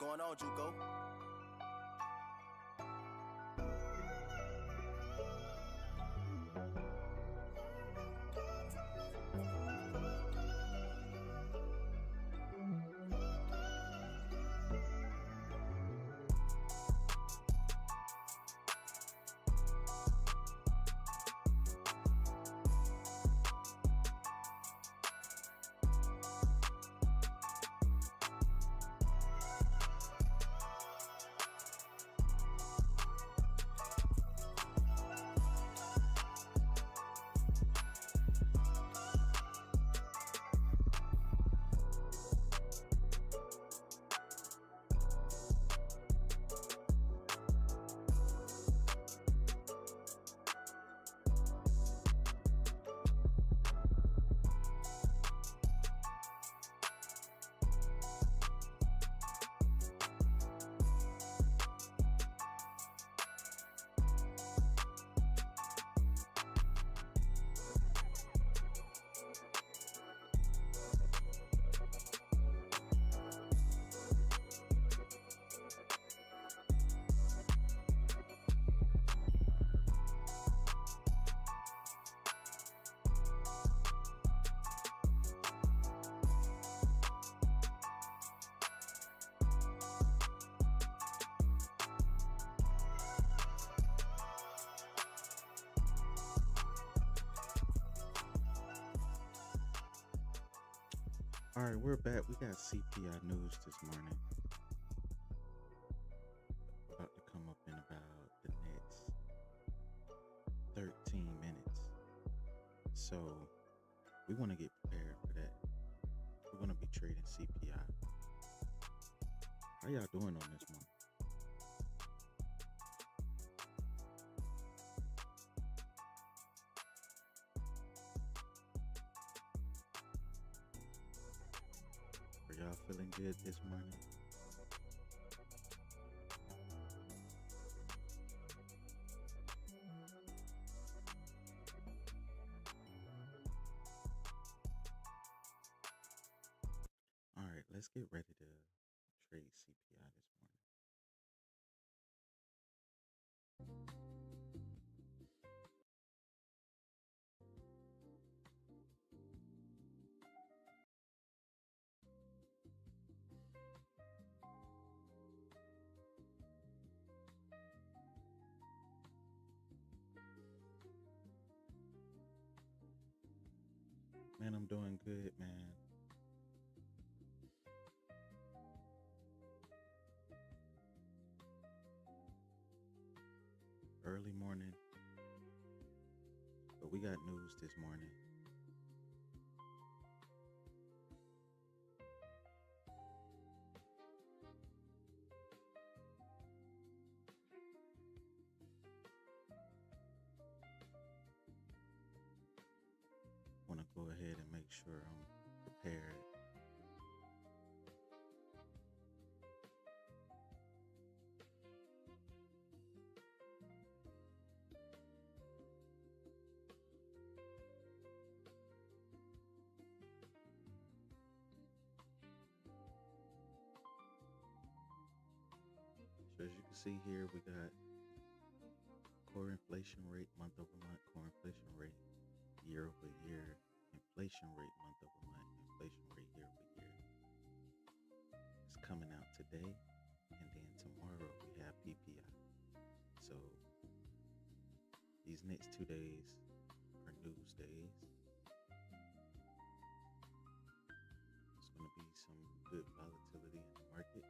going on, Juco? All right, we're back. We got CPI news this morning. About to come up in about the next 13 minutes. So we want to get prepared for that. We're going to be trading CPI. How y'all doing on this one? Are y'all feeling good this morning? All right, let's get ready to trade CPI this morning. Man, I'm doing good, man. Early morning, but we got news this morning. Want to go ahead and make sure I'm prepared. So as you can see here, we got core inflation rate month over month, core inflation rate year over year, inflation rate month over month, inflation rate year over year. It's coming out today, and then tomorrow we have PPI. So these next 2 days are news days. It's going to be some good volatility in the market.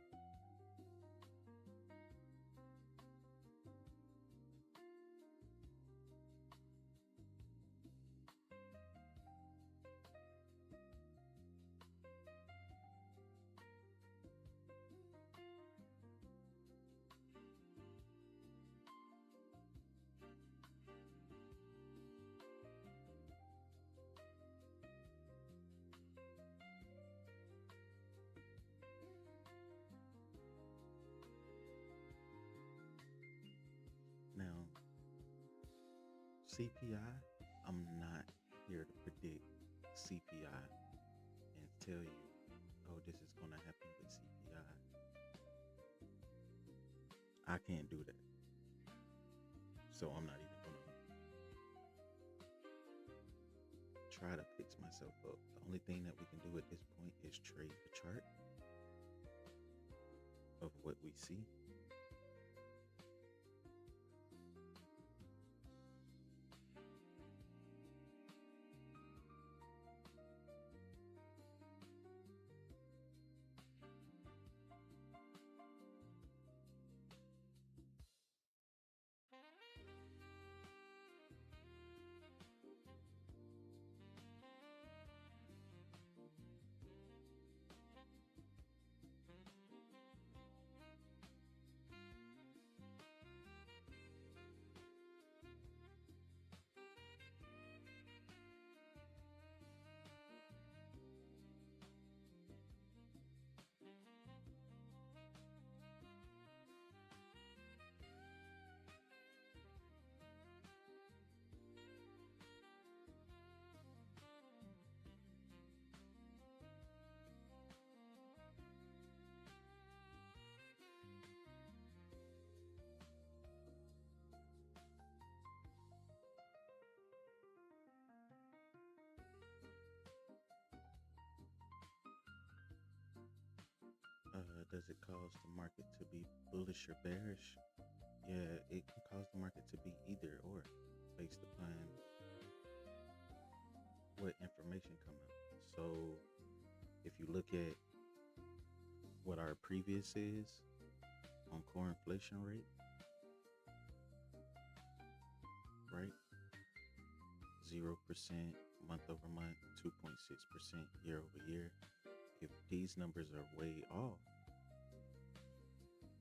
Now, CPI, I'm not here to predict CPI and tell you, oh, this is going to happen with CPI. I can't do that. So I'm not even going to try to fix myself up. The only thing that we can do at this point is trade the chart of what we see. Does it cause the market to be bullish or bearish? Yeah, it can cause the market to be either or based upon what information come out. So if you look at what our previous is on core inflation rate, right? 0% month over month, 2.6% year over year. If these numbers are way off,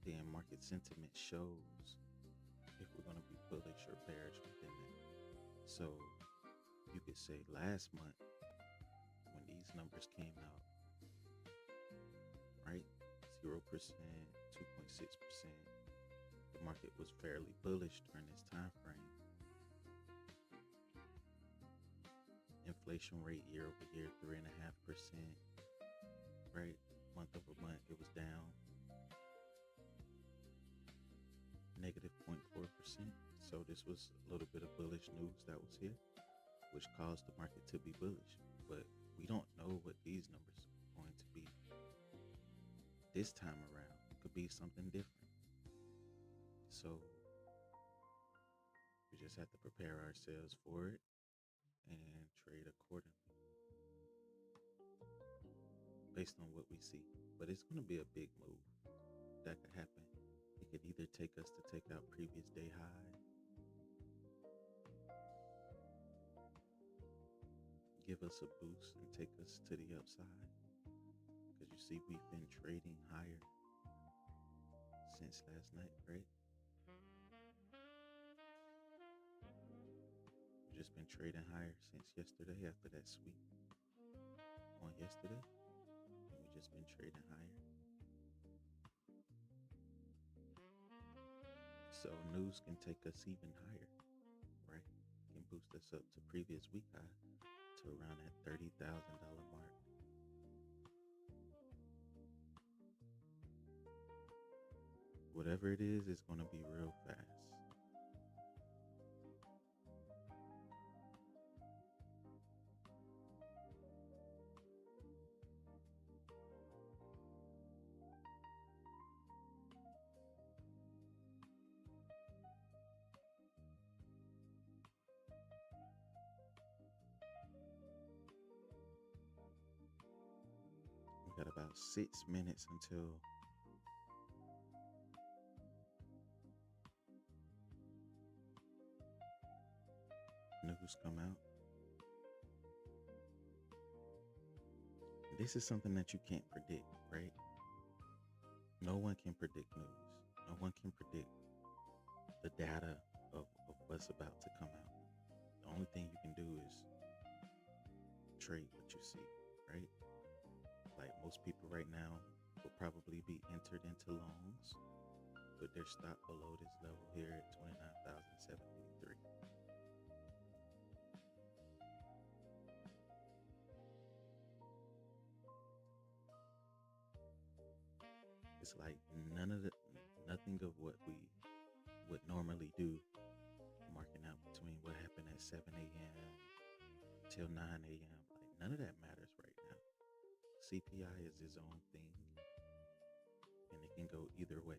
then market sentiment shows if we're going to be bullish or bearish within that. So you could say last month when these numbers came out, right? 0%, 2.6%, the market was fairly bullish during this time frame. Inflation rate year over year, 3.5%, right? Month over month, it was down negative 0.4%. So this was a little bit of bullish news that was here, which caused the market to be bullish. But we don't know what these numbers are going to be this time around. It could be something different. So we just have to prepare ourselves for it and trade accordingly based on what we see. But it's going to be a big move that could happen. It could either take us to take out previous day high, give us a boost and take us to the upside, because you see we've been trading higher since last night, right? We've just been trading higher since yesterday after that sweep on yesterday, and we've just been trading higher. So news can take us even higher, right? It can boost us up to previous week high, to around that $30,000 mark. Whatever it is, it's going to be real fast. We got about 6 minutes until news come out. This is something that you can't predict, right? No one can predict news. No one can predict the data of what's about to come out. The only thing you can do is trade what you see, right? Like most people right now will probably be entered into loans with their stop below this level here at 29,783. It's like nothing nothing of what we would normally do, marking out between what happened at 7 a.m. till 9 a.m. Like, none of that matters right now. CPI is its own thing, and it can go either way.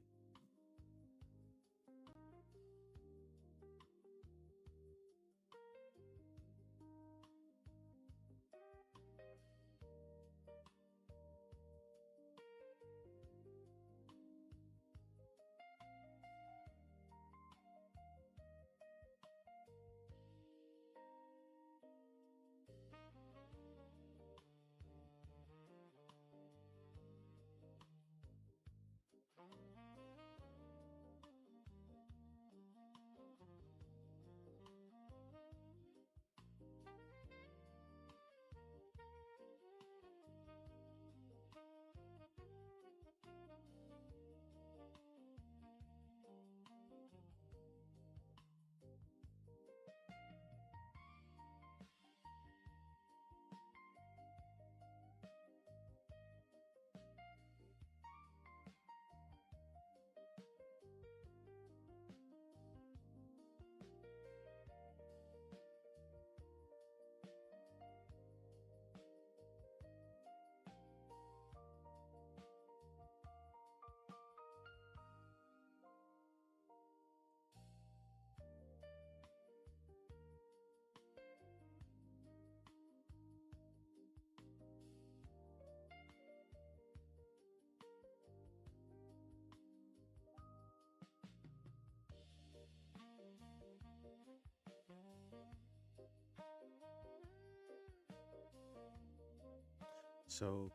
So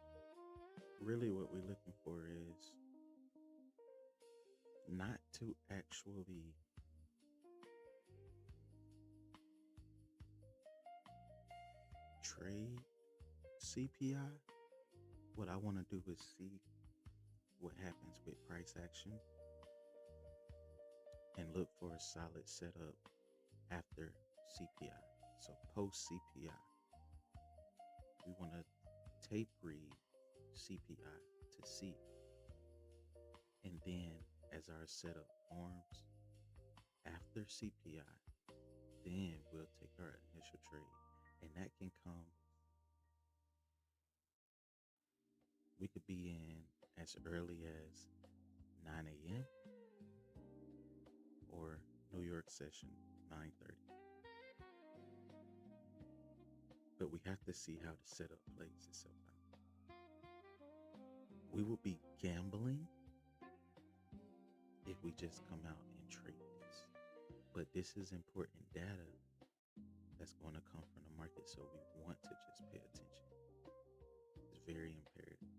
really what we're looking for is not to actually trade CPI. What I want to do is see what happens with price action and look for a solid setup after CPI. So post CPI, we want to tape read CPI to see. And then as our setup forms after CPI, then we'll take our initial trade. And that can come, we could be in as early as 9 a.m. or New York session 9:30. But we have to see how the setup plays itself out. We will be gambling if we just come out and trade this. But this is important data that's going to come from the market, so we want to just pay attention. It's very imperative.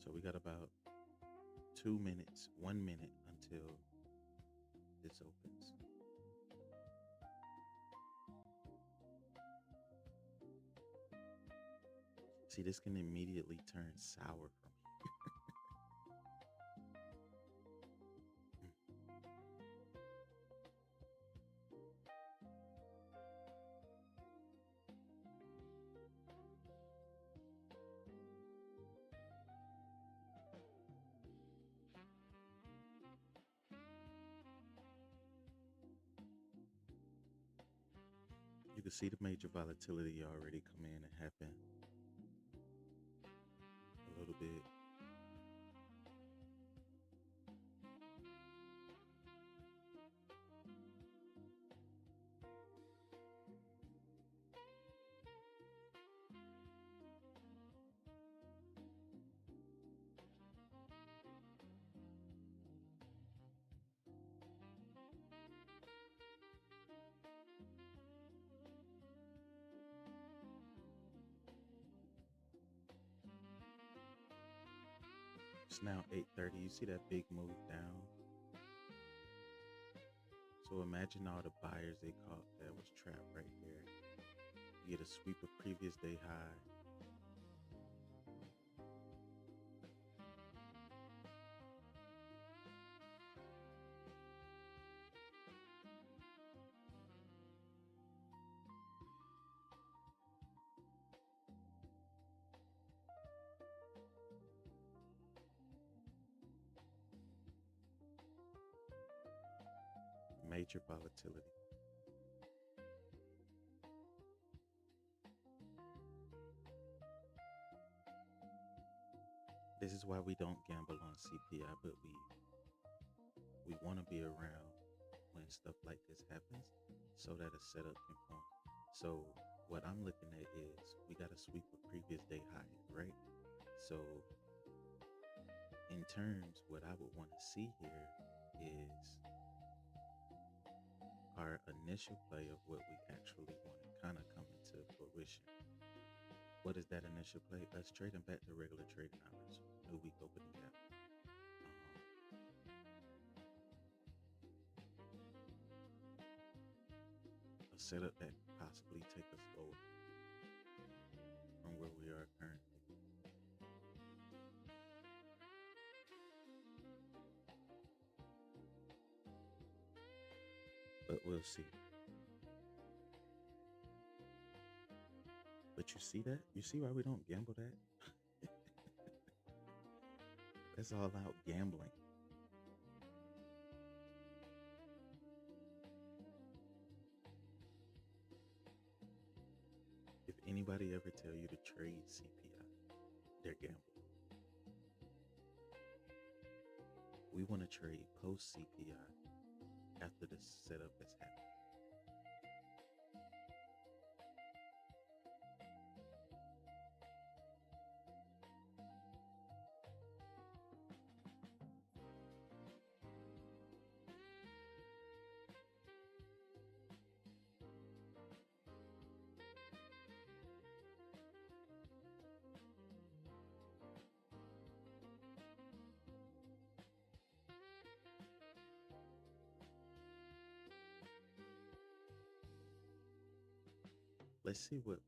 So we got about 2 minutes, 1 minute until this opens. See, this can immediately turn sour from here. You can see the major volatility already come in and happen a little bit. It's now 8:30. You see that big move down? So imagine all the buyers they caught that was trapped right here. You get a sweep of previous day high. major volatility. This is why we don't gamble on CPI, but we want to be around when stuff like this happens so that a setup can form. So what I'm looking at is we got to sweep a previous day high, right? So in terms, what I would want to see here is our initial play of what we actually want to kind of come into fruition. What is that initial play? Us trading back to regular trading hours, new week opening gap. A setup that could possibly take us lower from where we are currently. But we'll see. But you see that? You see why we don't gamble that? That's all out gambling. If anybody ever tell you to trade CPI, they're gambling. We want to trade post CPI after the setup has happened. Let's see what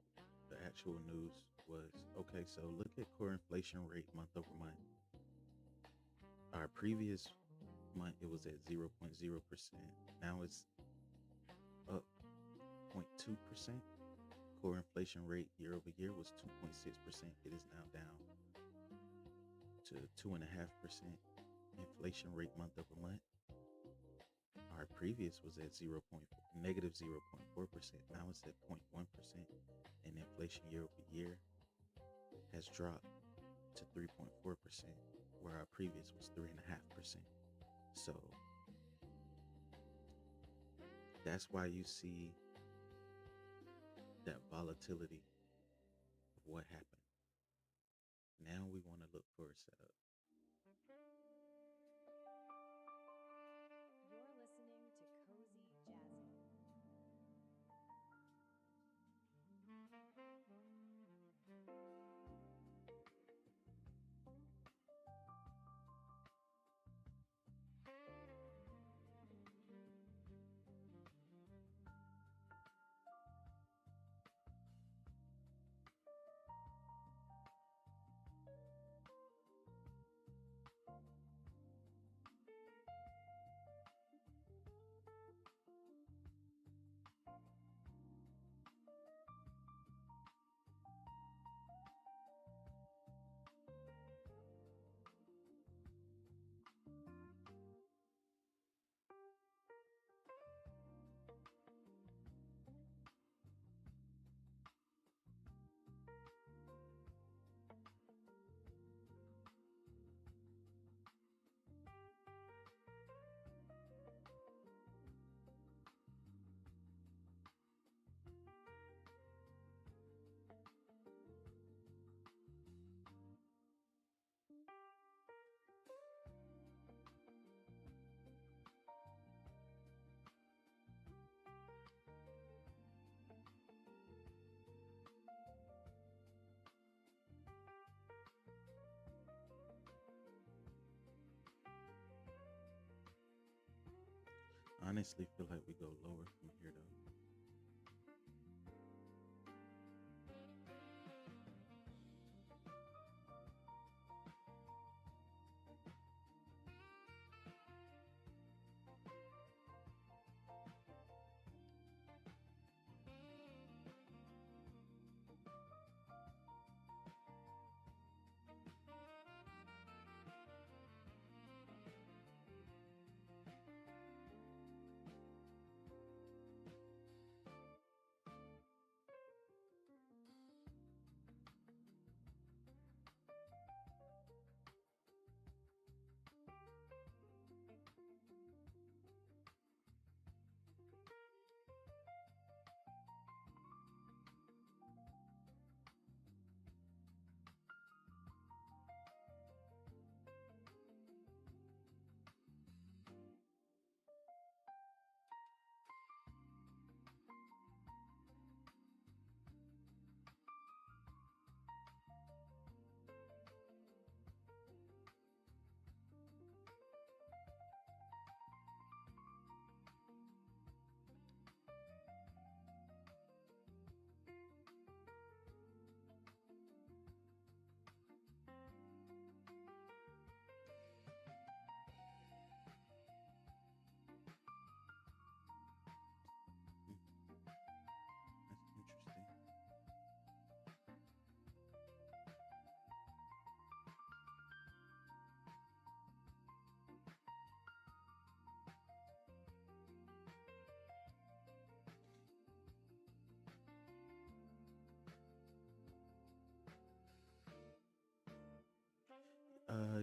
the actual news was. Okay, so look at core inflation rate month over month. Our previous month, it was at 0.0%. Now it's up 0.2%. Core inflation rate year over year was 2.6%. It is now down to 2.5%. Inflation rate month over month. Our previous was at negative 0.4%. Now it's at 0.1%. And inflation year over year has dropped to 3.4%, where our previous was 3.5%. So that's why you see that volatility of what happened. Now we want to look for a setup. Honestly feel like we go lower from here though.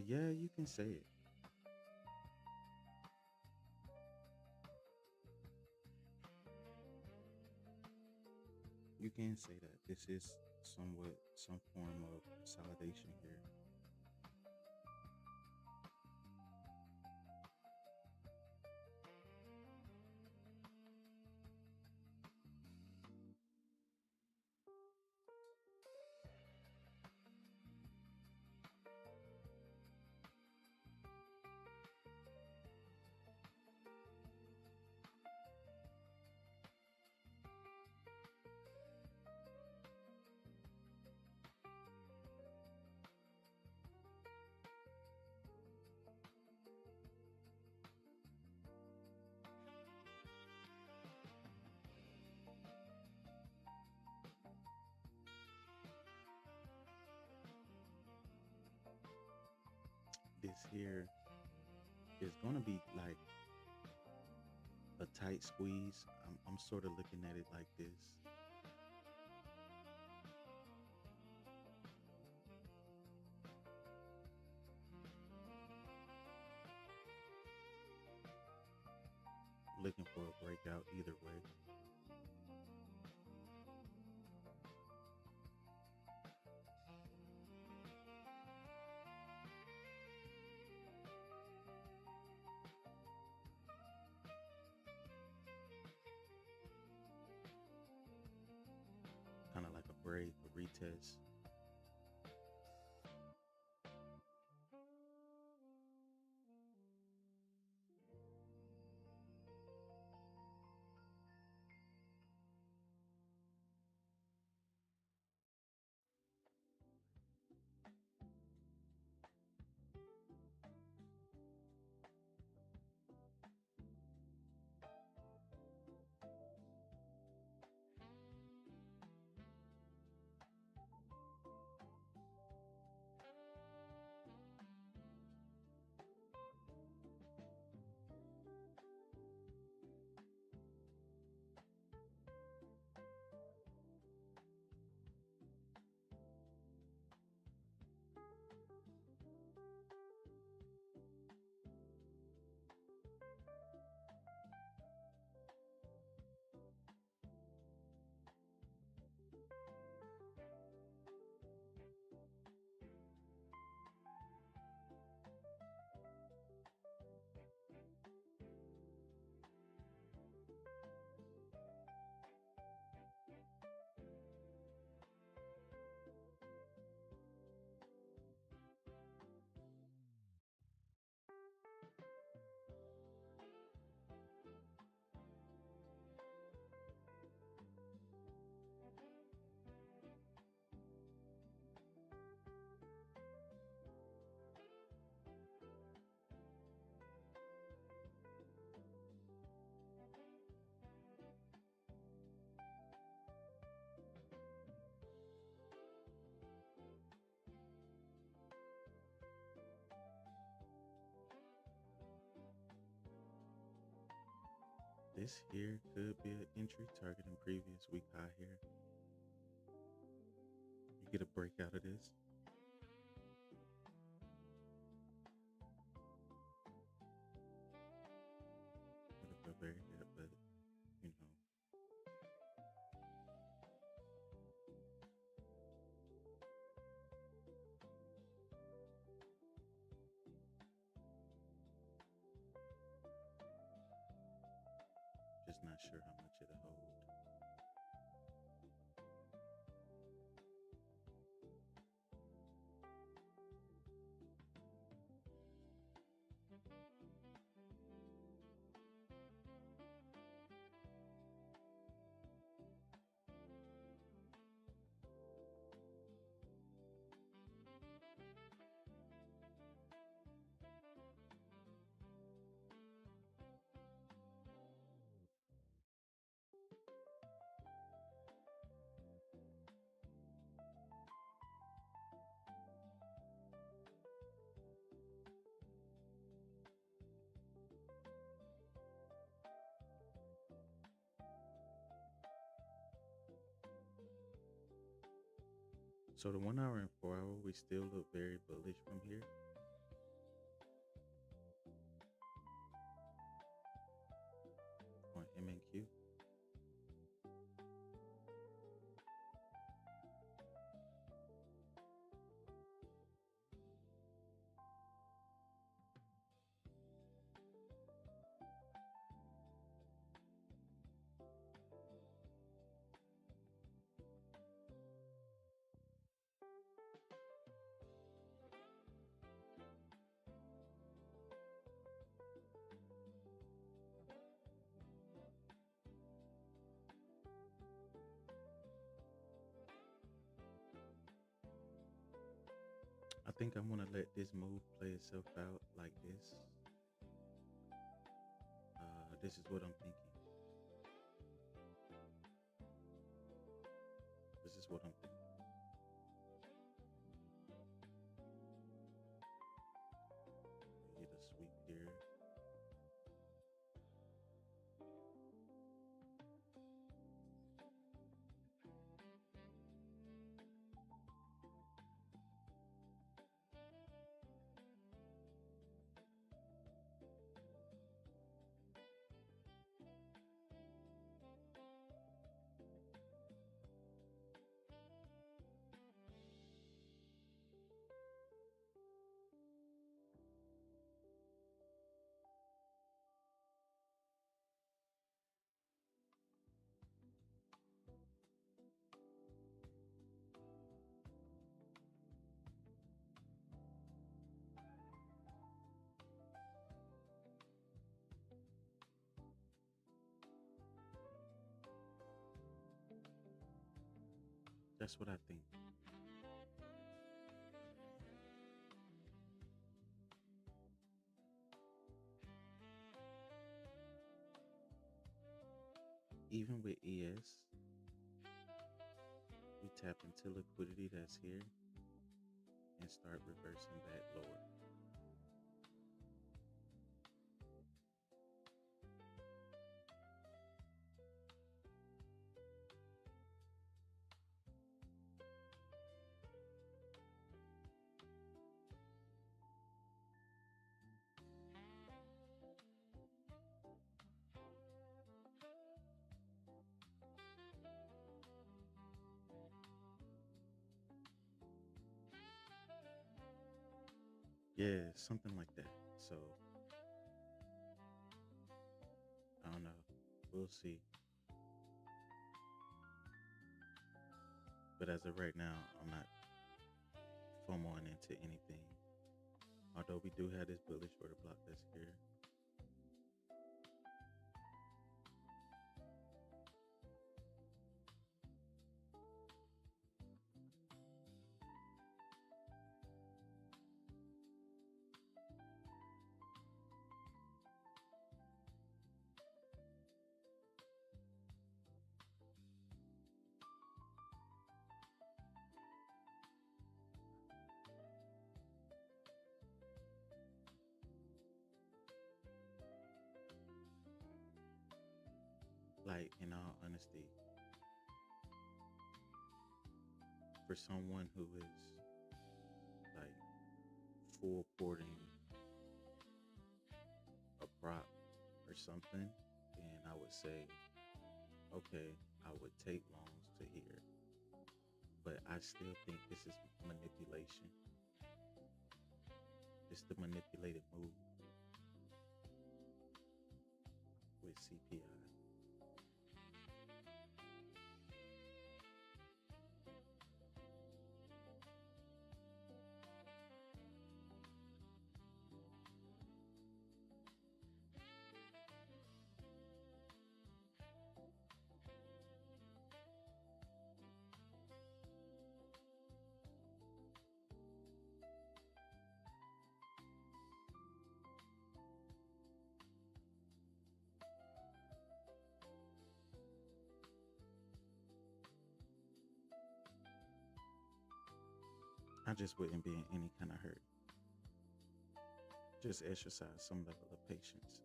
Yeah, you can say it. You can say that this is somewhat some form of consolidation here. This here is going to be like a tight squeeze. I'm sort of looking at it like this. Looking for a breakout either way. Kind of like a break, a retest. This here could be an entry targeting previous week high here. You get a breakout of this. It'll feel very good, but you know, just not sure how much it'll hold. So the 1 hour and 4 hour, we still look very bullish from here. think I'm gonna let this move play itself out like this. This is what I'm thinking. This is what I'm thinking. We get a sweep here. That's what I think. Even with ES, we tap into liquidity that's here and start reversing back lower. Yeah, something like that. So, I don't know. We'll see. But as of right now, I'm not FOMOing into anything. Although we do have this bullish order block that's here. Like, in all honesty, for someone who is like full porting a prop or something, then I would say, okay, I would take longs to here. But I still think this is manipulation. It's the manipulated move with CPI. I just wouldn't be in any kind of hurry. Just exercise some level of patience.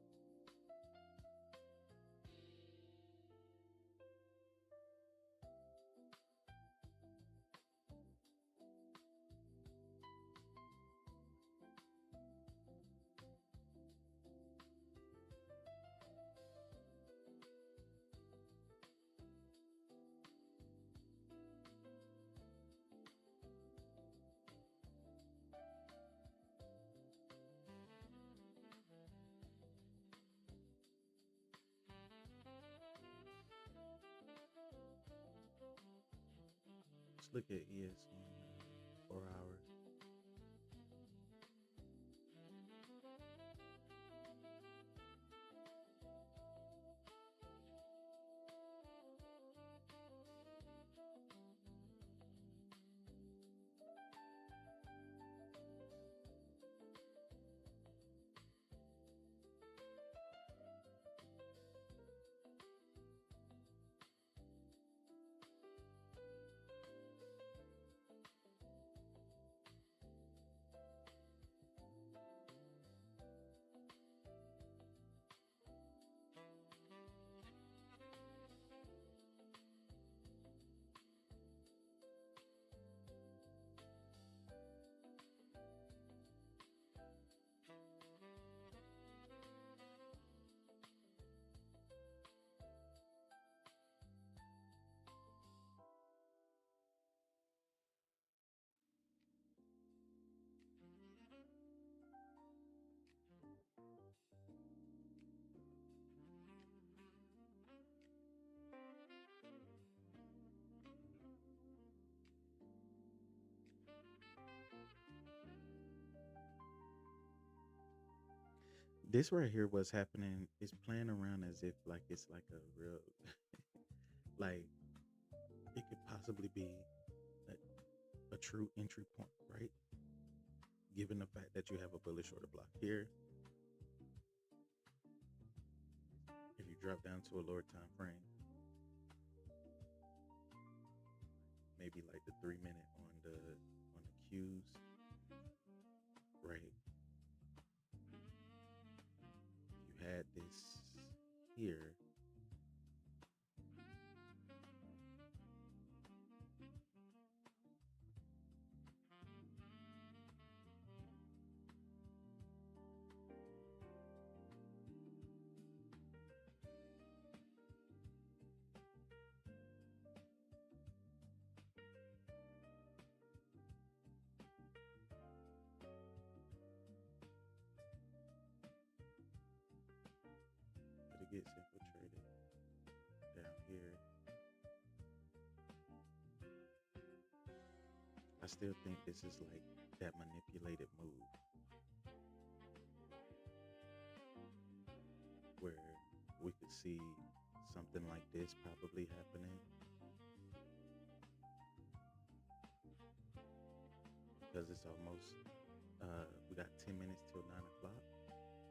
Let's look at ES on 4 hour. This right here, what's happening is playing around as if like it's like a real, like it could possibly be a true entry point, right? Given the fact that you have a bullish order block here, if you drop down to a lower time frame, maybe like the 3-minute on the Qs, right? You had this here. But it gets infiltrated down here. I still think this is like that manipulated move where we could see something like this probably happening, because it's almost we got 10 minutes till 9 o'clock.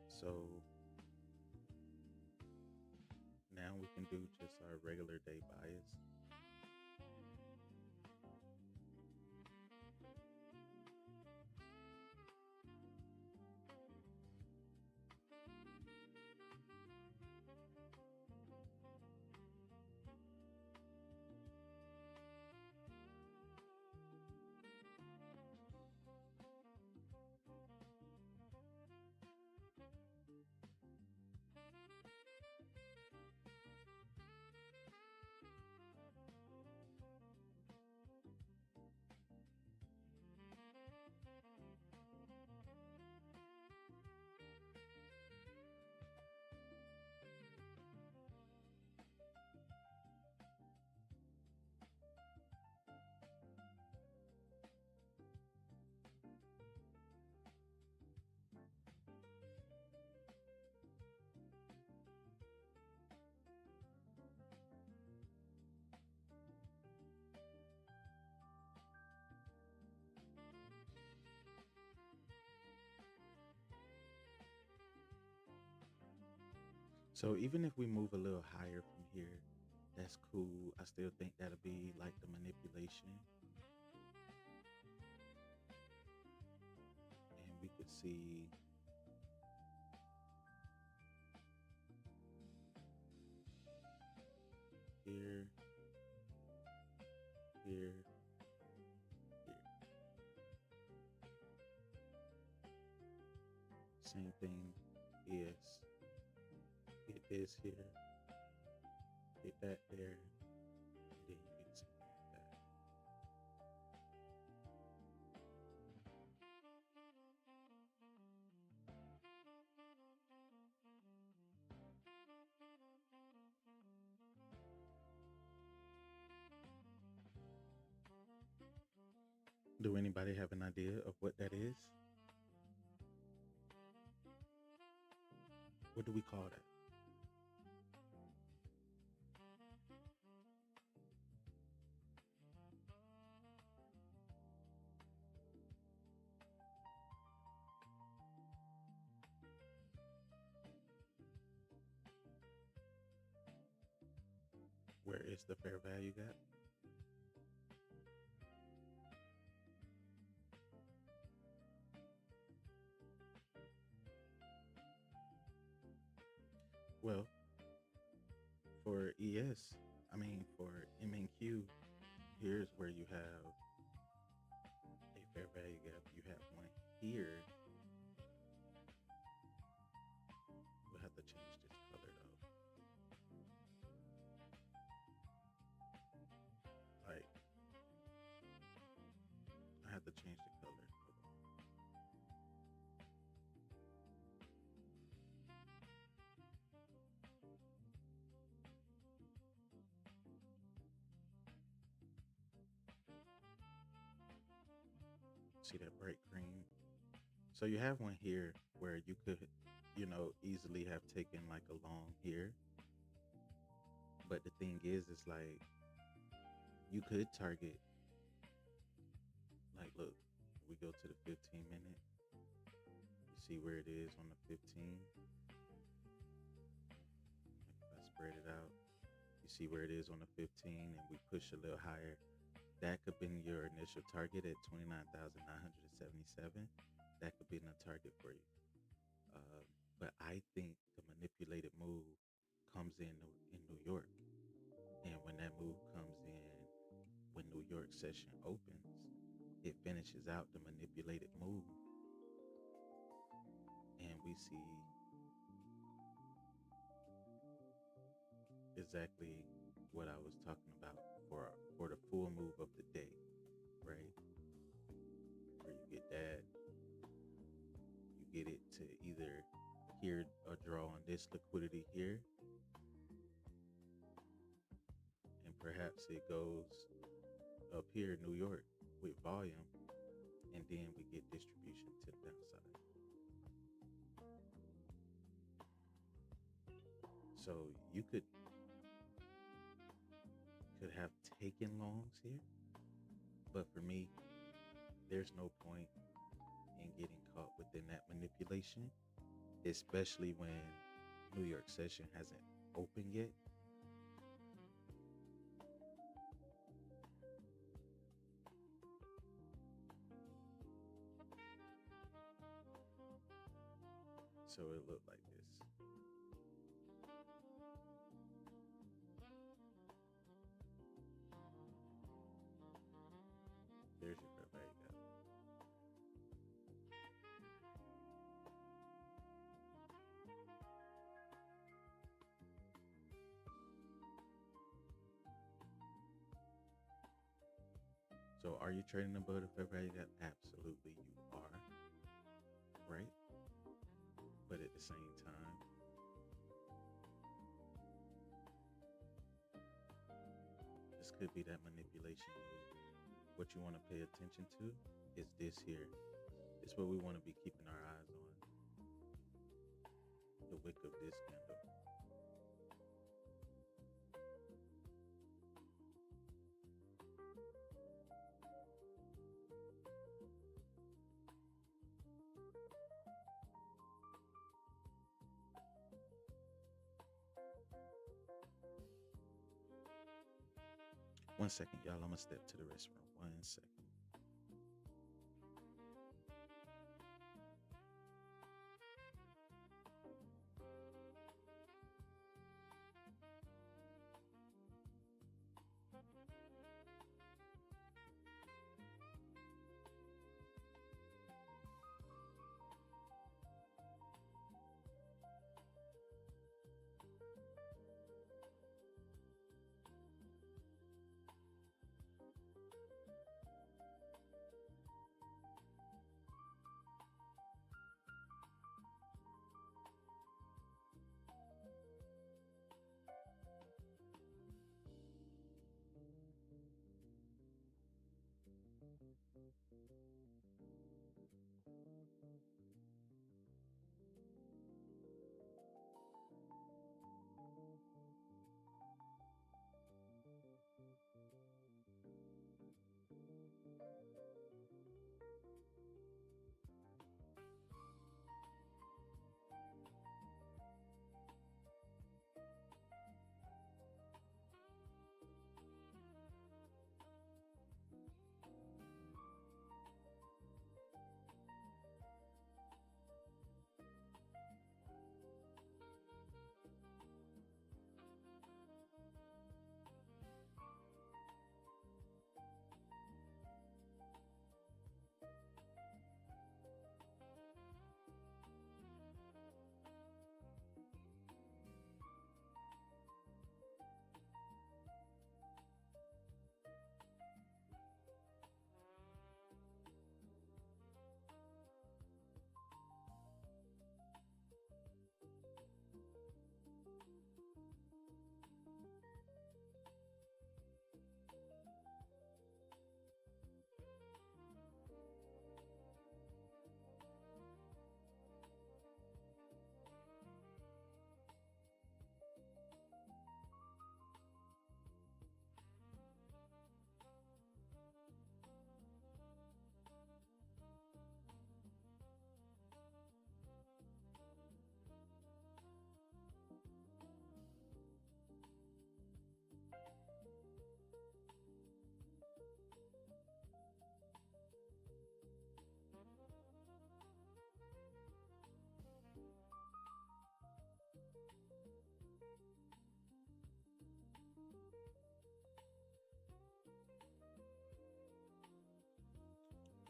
So now we can do just our regular day bias. So even if we move a little higher from here, that's cool. I still think that'll be like the manipulation. And we could see here, here, here. Same thing is hit this here, hit that there, and then you get something like that. Do anybody have an idea of what that is? What do we call that? Where is the fair value gap? Well, for ES, for MNQ, here's where you have a fair value gap. You have one here. We'll have to change this color though. Like, I have to change the color. See that bright green? So you have one here where you could easily have taken like a long here. But the thing is like you could target, like, look, we go to the 15 minute, you see where it is on the 15. If I spread it out, you see where it is on the 15, and we push a little higher. That could be your initial target at 29,977. That could be a target for you. But I think the manipulated move comes in New York. And when that move comes in, when New York session opens, it finishes out the manipulated move. And we see exactly what I was talking about for the full move of the day, right? Where you get that, you get it to either here or draw on this liquidity here, and perhaps it goes up here, New York, with volume, and then we get distribution to the downside. So you could have taken longs here, but for me, there's no point in getting caught within that manipulation, especially when New York session hasn't opened yet. So it looked like this. There's your fair value gap. So are you trading above the fair value gap? Absolutely you are, right? But at the same time, this could be that manipulation move. What you want to pay attention to is this here. It's what we want to be keeping our eyes on. The wick of this candle. One second, y'all. I'm going to step to the restroom. 1 second.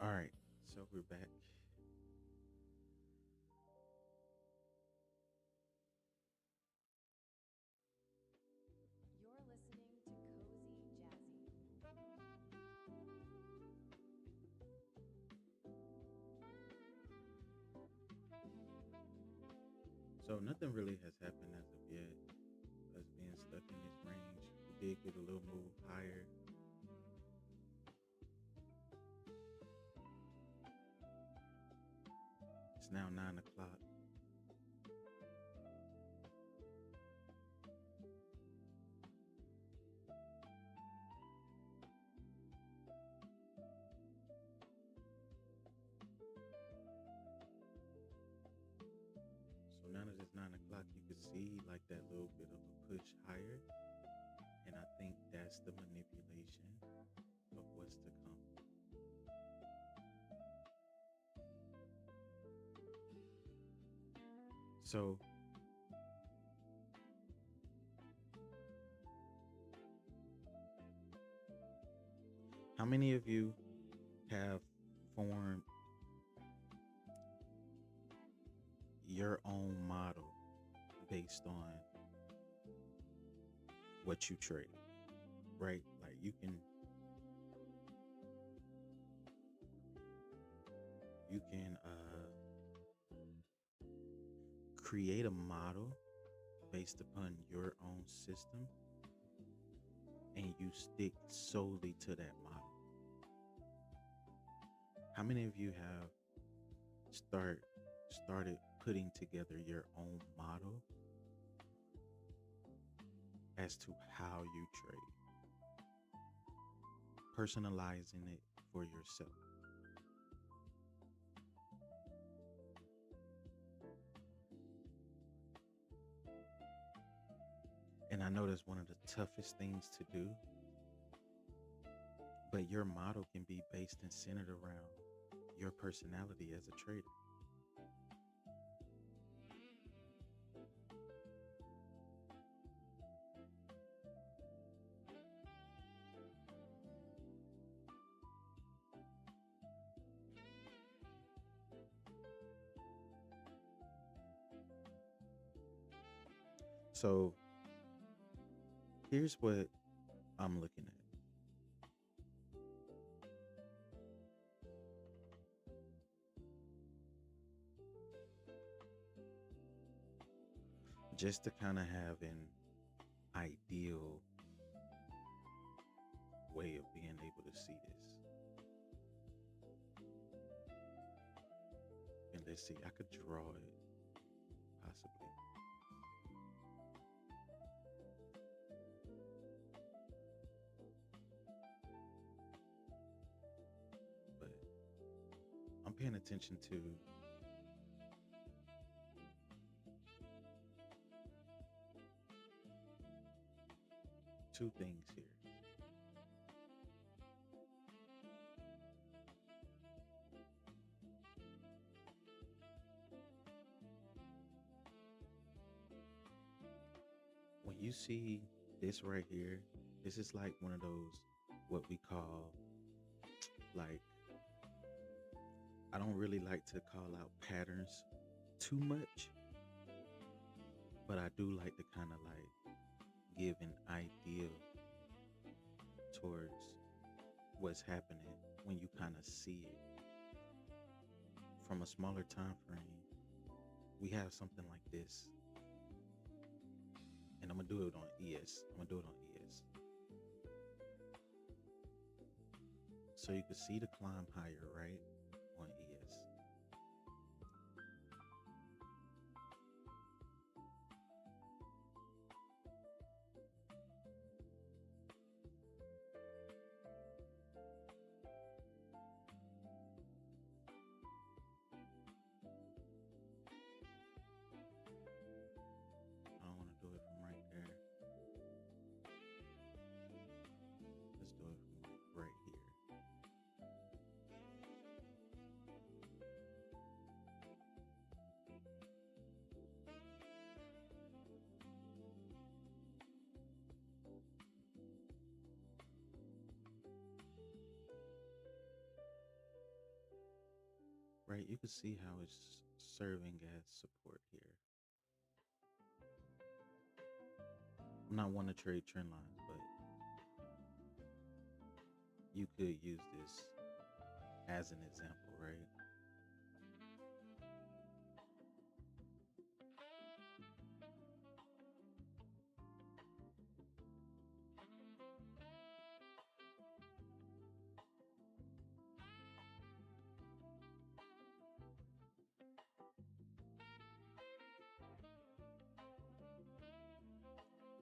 All right, so we're back. You're listening to Cozy Jazzy. So nothing really has happened as of yet. Us being stuck in this range. We did get a little move higher. It's now 9 o'clock. So now that it's 9 o'clock, you could see like that little bit of a push higher. And I think that's the manipulation of what's to come. So how many of you have formed your own model based on what you trade, right? Like you can create a model based upon your own system and you stick solely to that model. How many of you have started putting together your own model as to how you trade, personalizing it for yourself? And I know that's one of the toughest things to do, but your model can be based and centered around your personality as a trader. So here's what I'm looking at. Just to kind of have an ideal way of being able to see this. And let's see, I could draw it possibly. But I'm paying attention to two things here. When you see this right here, this is like one of those what we call, like, I don't really like to call out patterns too much, but I do like to kind of like give an idea towards what's happening when you kind of see it from a smaller time frame. We have something like this, and I'm gonna do it on ES. I'm gonna do it on ES, so you can see the climb higher, right, on ES. I don't want to do it from right there. Let's do it from like right here. right? You can see how it's serving as support here. I'm not one to trade trend lines, but you could use this as an example, right?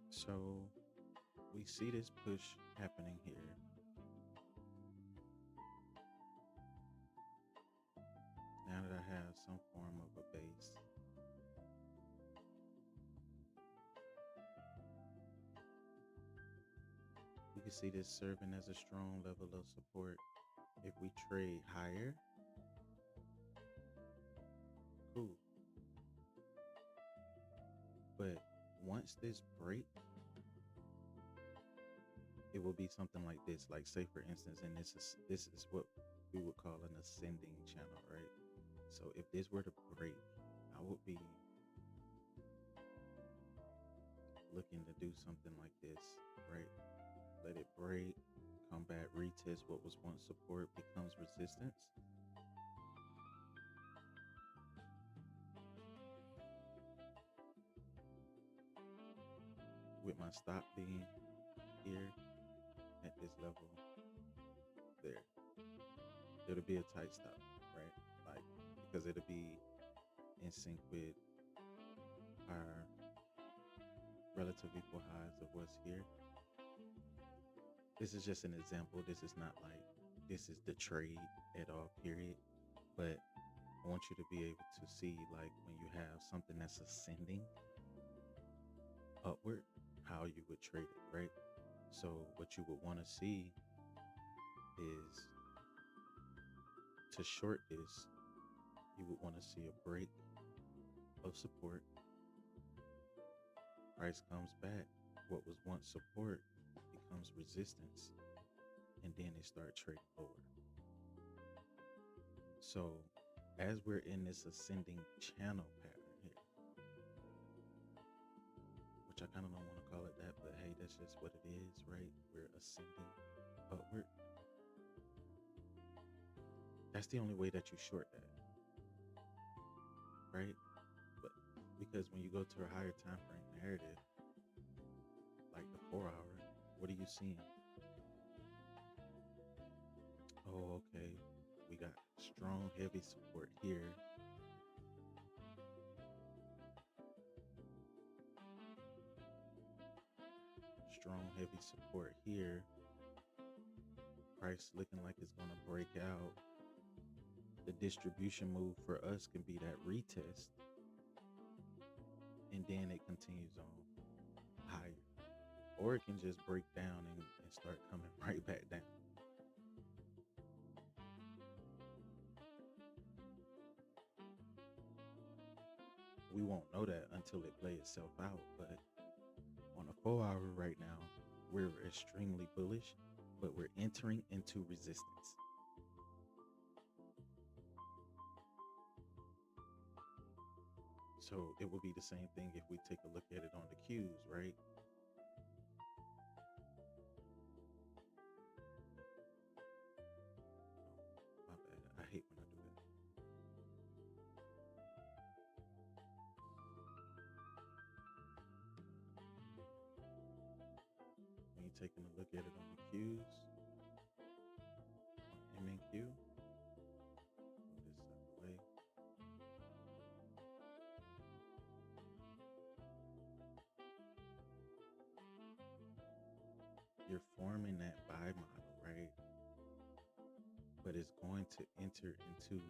So we see this push happening here. Now that I have some form of a base, you can see this serving as a strong level of support. If we trade higher, cool. But once this break, it will be something like this. Like say for instance, and this is what we would call an ascending channel, right? So if this were to break, I would be looking to do something like this, right? Let it break, come back, retest what was once support, becomes resistance. With my stop being here at this level, there. It'll be a tight stop, right? Like, because it'll be in sync with our relative equal highs of what's here. This is just an example. This is not like this is the trade at all, period. But I want you to be able to see, like, when you have something that's ascending upward, how you would trade it, right? So what you would want to see is to short this, you would want to see a break of support. Price comes back. What was once support becomes resistance, and then it starts trading lower. So as we're in this ascending channel pattern here, which I kind of don't want to call it that, but hey, that's just what it is, right? We're ascending upward. That's the only way that you short that, right? But because when you go to a higher time frame narrative, like the 4 hour, what are you seeing? Oh, okay. We got strong, heavy support here. Strong, heavy support here. Price looking like it's going to break out. The distribution move for us can be that retest, and then it continues on higher. Or it can just break down and start coming right back down. We won't know that until it plays itself out. But on a 4 hour right now, we're extremely bullish, but we're entering into resistance. So it would be the same thing if we take a look at it on the Qs, right? My bad. I hate when I do that. When you're taking a look at it on the Qs, on MNQ, move this out of the way. You're forming that buy model, right? But it's going to enter into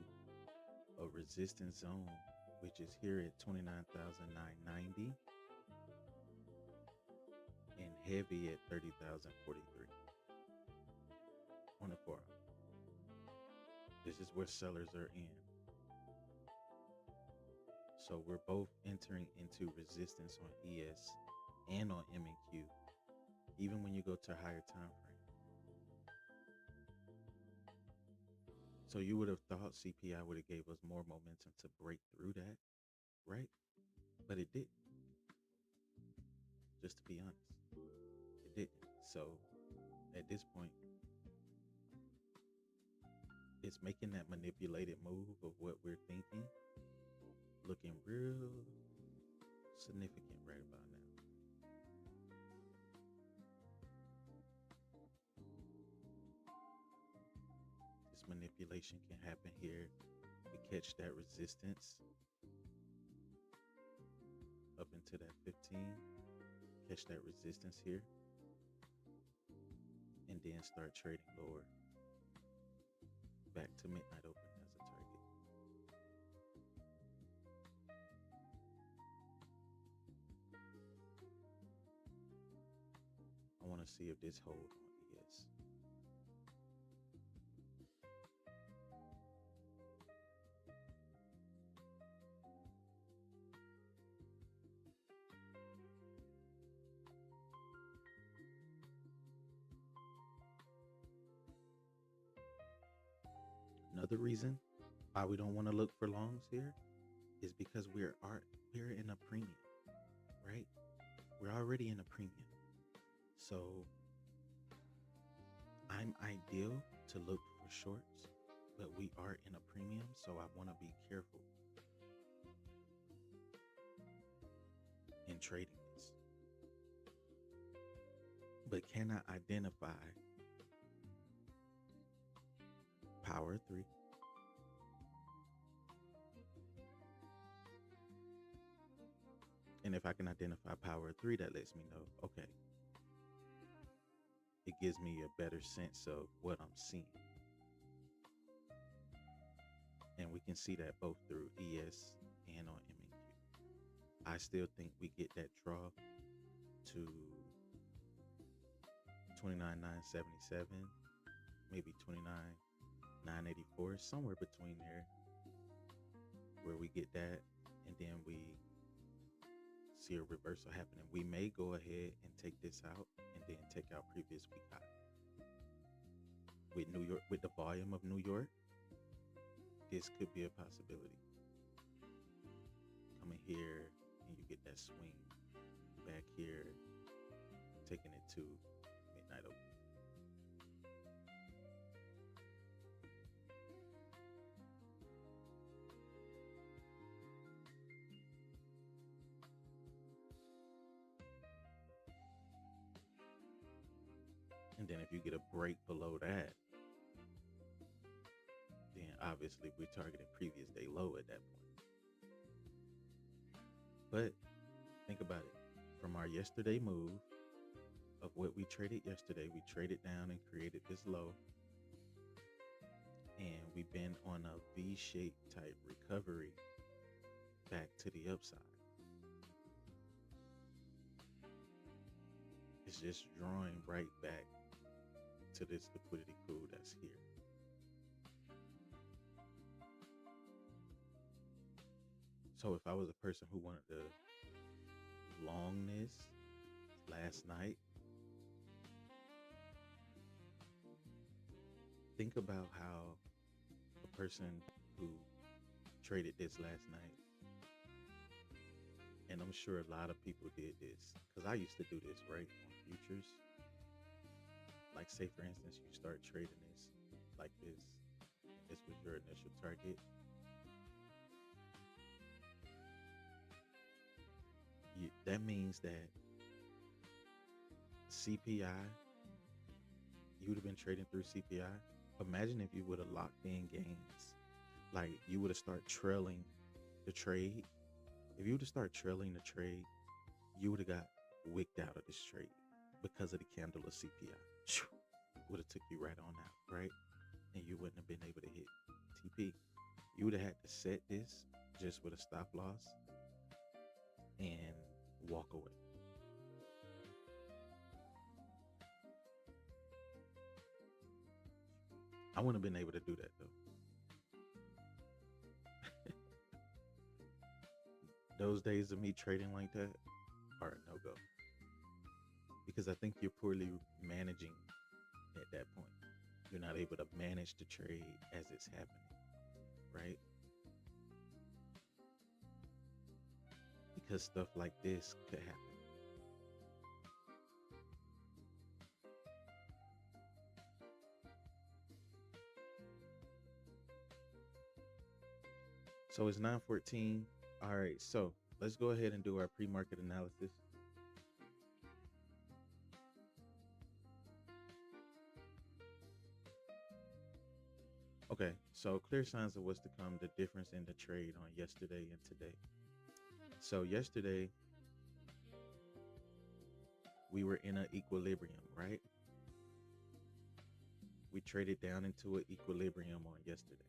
a resistance zone, which is here at 29,990 and heavy at 30,043 on a 4 hour. This is where sellers are in. So we're both entering into resistance on ES and on MNQ, even when you go to a higher time frame. So you would have thought CPI would have gave us more momentum to break through that, right? But it didn't. Just to be honest, it didn't. So at this point, it's making that manipulated move of what we're thinking looking real significant right about now. This manipulation can happen here. We catch that resistance up into that 15, catch that resistance here, and then start trading lower back to midnight open as a target. I want to see if this holds on ES. Another reason why we don't want to look for longs here is because we're in a premium, right? We're already in a premium. So I'm ideal to look for shorts, but we are in a premium, so I want to be careful in trading this. But can I identify power 3? And if I can identify power 3, that lets me know, okay, it gives me a better sense of what I'm seeing. And we can see that both through ES and on MNQ. I still think we get that draw to 29,977, maybe 29,984, somewhere between there, where we get that, and then we see a reversal happening. We may go ahead and take this out and then take out previous week high. With New York, with the volume of New York, this could be a possibility. Coming here and you get that swing back here, taking it to midnight open. And then if you get a break below that, then obviously we're targeting previous day low at that point. But think about it. From our yesterday move of what we traded yesterday, we traded down and created this low. And we've been on a V-shaped type recovery back to the upside. It's just drawing right back to this liquidity pool that's here. So if I was a person who wanted to long this last night, think about how a person who traded this last night, and I'm sure a lot of people did this, because I used to do this, right, on futures. Like, say for instance, you start trading this like this, and this was your initial target. That means that CPI, you would have been trading through CPI. Imagine if you would have locked in gains, like you would have started trailing the trade. If you would have started trailing the trade, you would have got wicked out of this trade because of the candle of CPI. Would have took you right on out, right? And you wouldn't have been able to hit TP. You would have had to set this just with a stop loss and walk away. I wouldn't have been able to do that though. Those days of me trading like that are a no-go, because I think you're poorly managing at that point. You're not able to manage the trade as it's happening, right? Because stuff like this could happen. So it's 9:14. All right, so let's go ahead and do our pre-market analysis. Okay, so clear signs of what's to come, the difference in the trade on yesterday and today. So yesterday, we were in an equilibrium, right? We traded down into an equilibrium on yesterday.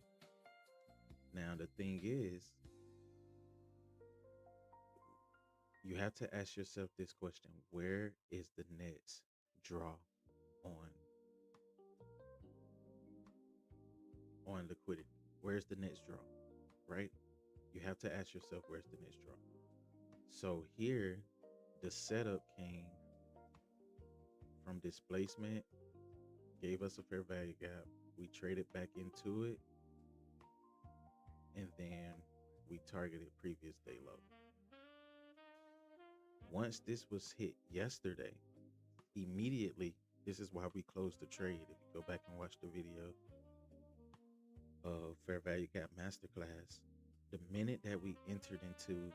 Now, the thing is, you have to ask yourself this question: where is the next draw on liquidity? Where's the next draw, right? You have to ask yourself, where's the next draw? So here, the setup came from displacement, gave us a fair value gap. We traded back into it, and then we targeted previous day low. Once this was hit yesterday, immediately, this is why we closed the trade. If you go back and watch the video of Fair Value Gap Masterclass, the minute that we entered into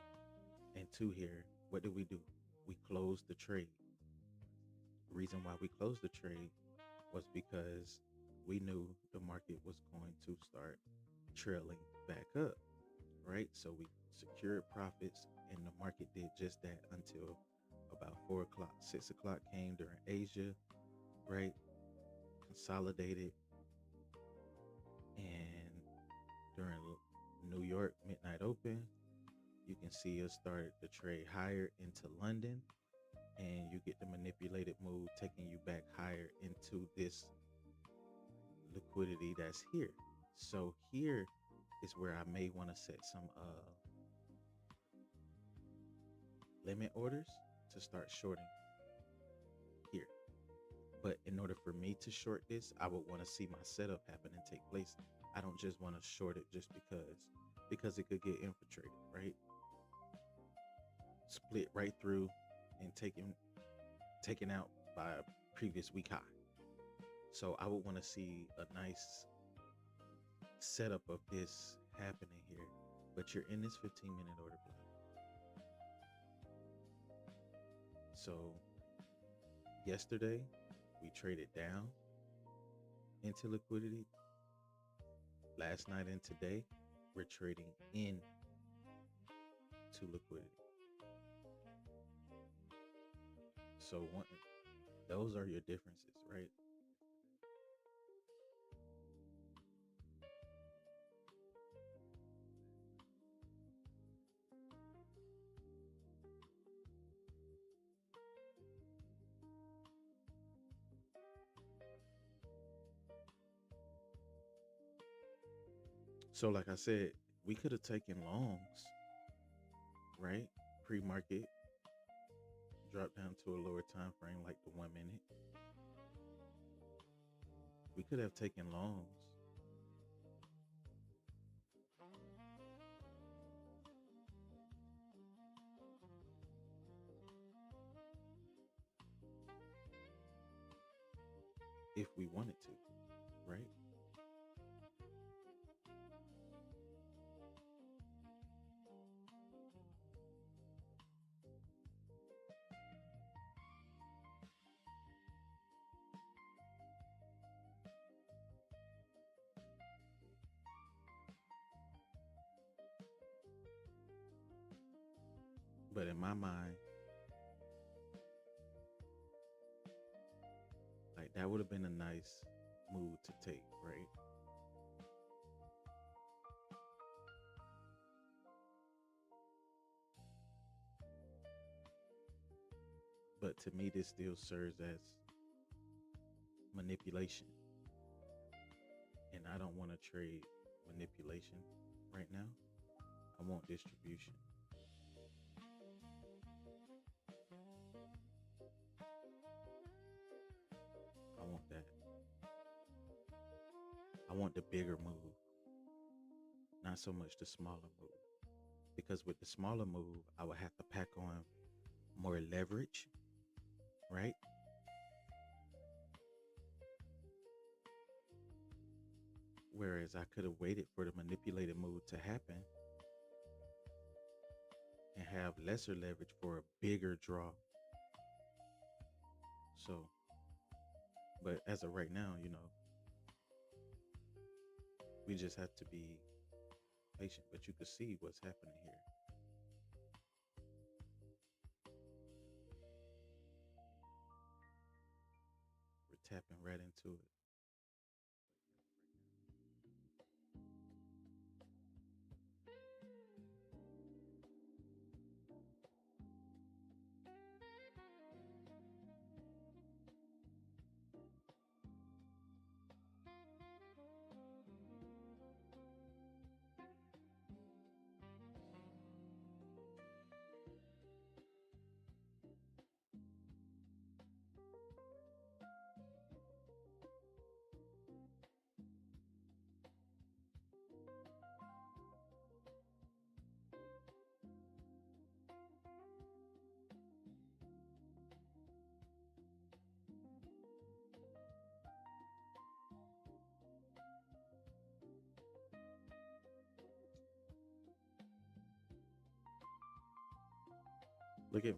here, what did we do? We closed the trade. The reason why we closed the trade was because we knew the market was going to start trailing back up, right? So we secured profits, and the market did just that until about 4 o'clock. 6 o'clock came during Asia, right? Consolidated, and during New York midnight open, you can see us start the trade higher into London, and you get the manipulated move taking you back higher into this liquidity that's here. So here is where I may want to set some limit orders to start shorting here. But in order for me to short this, I would want to see my setup happen and take place. I don't just want to short it just because it could get infiltrated, right? Split right through and taken out by a previous week high. So I would want to see a nice setup of this happening here. But you're in this 15-minute order block. So yesterday, we traded down into liquidity. Last night and today, we're trading in to liquidity. So those are your differences, right? So like I said, we could have taken longs, right? Pre-market, drop down to a lower time frame like the 1 minute. We could have taken longs. If we wanted to, right? But in my mind, like that would have been a nice move to take, right? But to me, this still serves as manipulation. And I don't want to trade manipulation right now. I want distribution. I want that. I want the bigger move, not so much the smaller move. Because with the smaller move, I would have to pack on more leverage, right? Whereas I could have waited for the manipulated move to happen and have lesser leverage for a bigger draw. So, but as of right now, we just have to be patient. But you can see what's happening here. We're tapping right into it.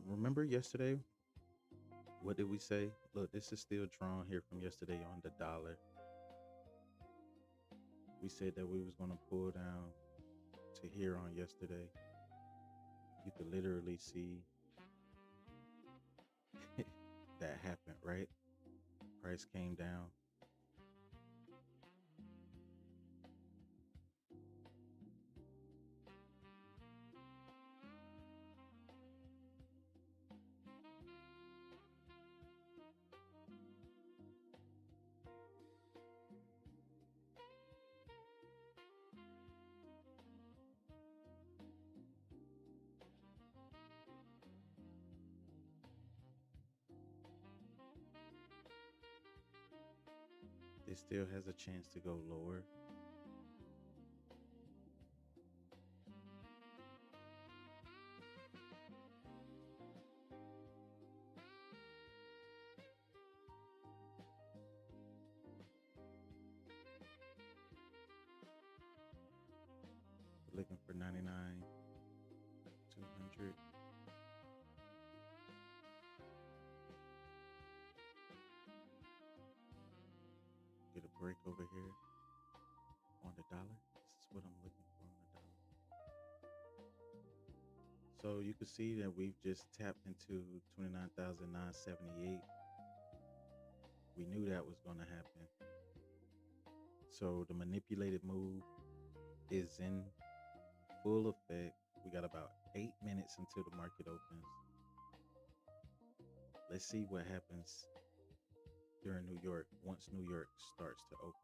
Remember yesterday? What did we say? Look, this is still drawn here from yesterday on the dollar. We said that we was going to pull down to here on yesterday. You could literally see that happened, right? Price came down. It still has a chance to go lower. Looking for 99, 200. Get a break over here on the dollar. This is what I'm looking for on the dollar. So you can see that we've just tapped into 29,978. We knew that was going to happen. So the manipulated move is in full effect. We got about 8 minutes until the market opens. Let's see what happens during New York once New York starts to open.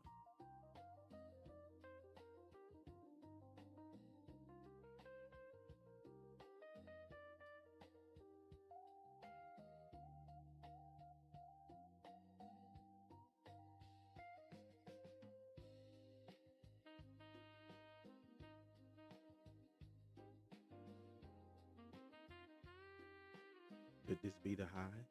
Could this be the high?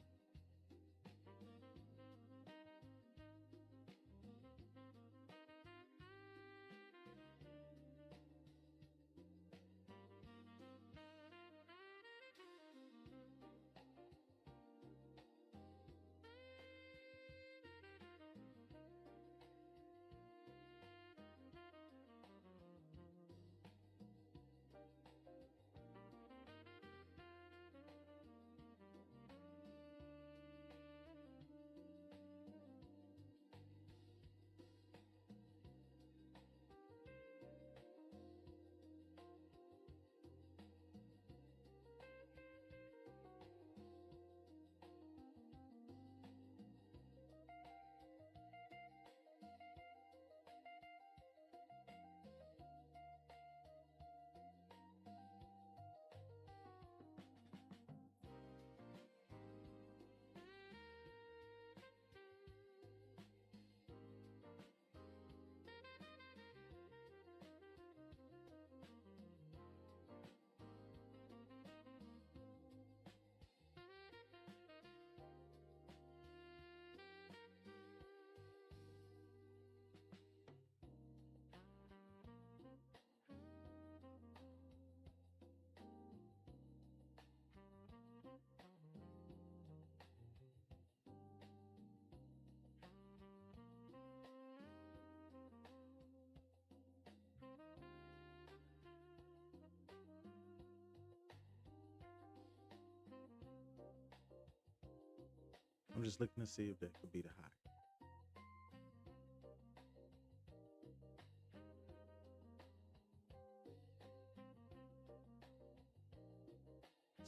I'm just looking to see if that could be the high.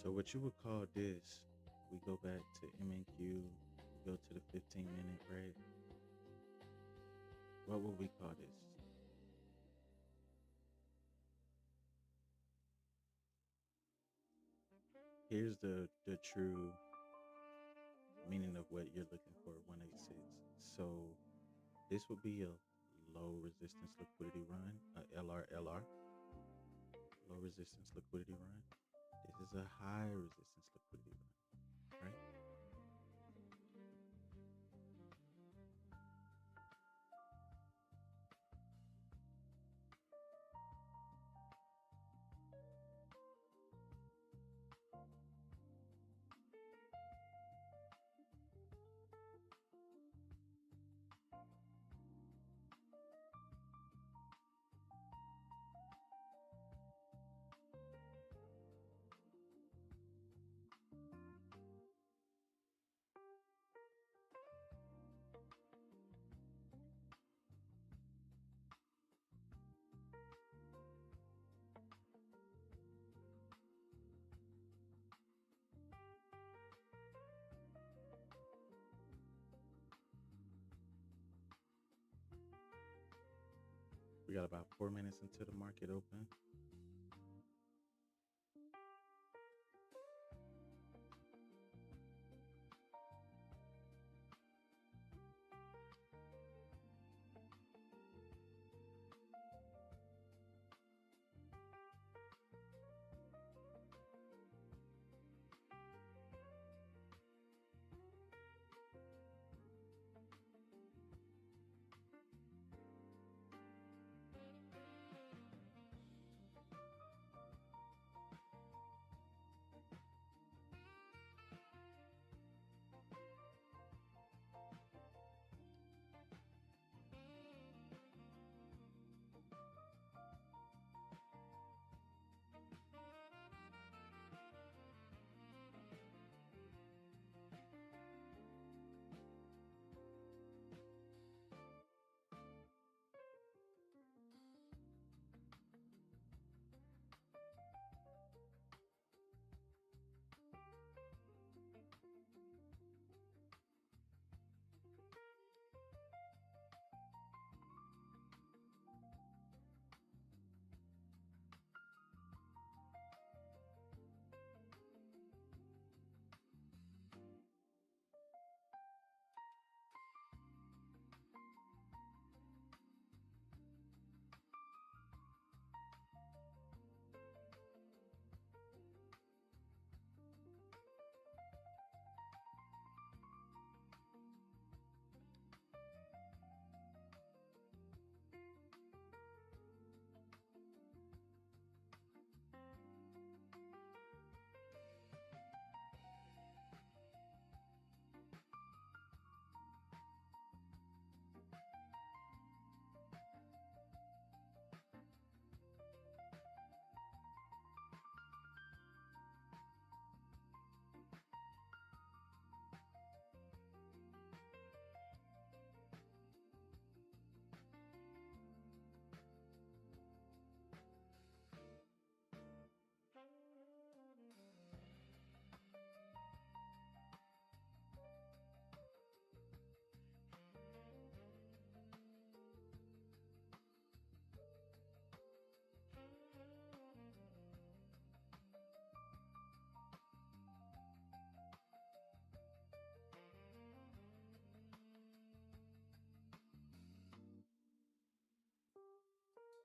So what you would call this, we go back to MNQ, we go to the 15-minute, right? What would we call this? Here's the true meaning of what you're looking for, 186. So this would be a low resistance liquidity run, a LR, low resistance liquidity run. This is a high resistance liquidity run, right? We got about 4 minutes until the market open.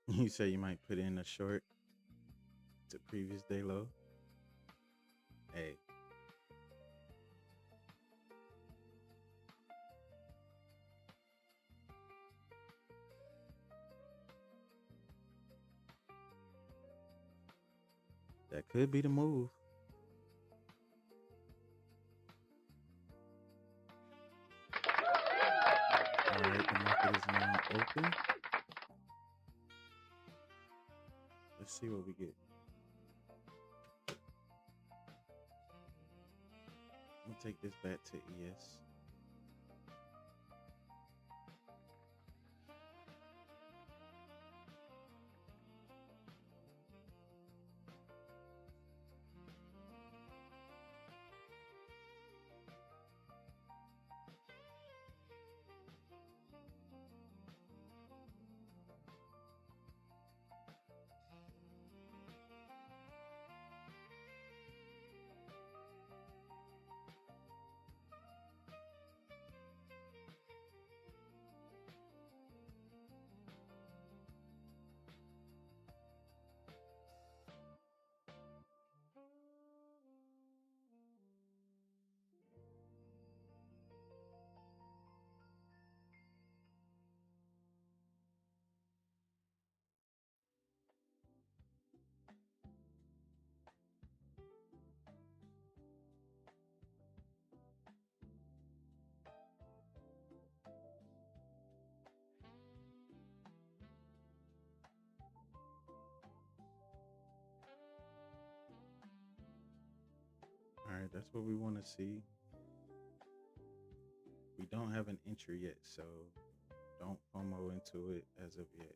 You say you might put in a short to previous day low. Hey, that could be the move. All right, the market is now open. Let's see what we get. I'm gonna take this back to ES. right, that's what we want to see. We don't have an entry yet, so don't FOMO into it as of yet.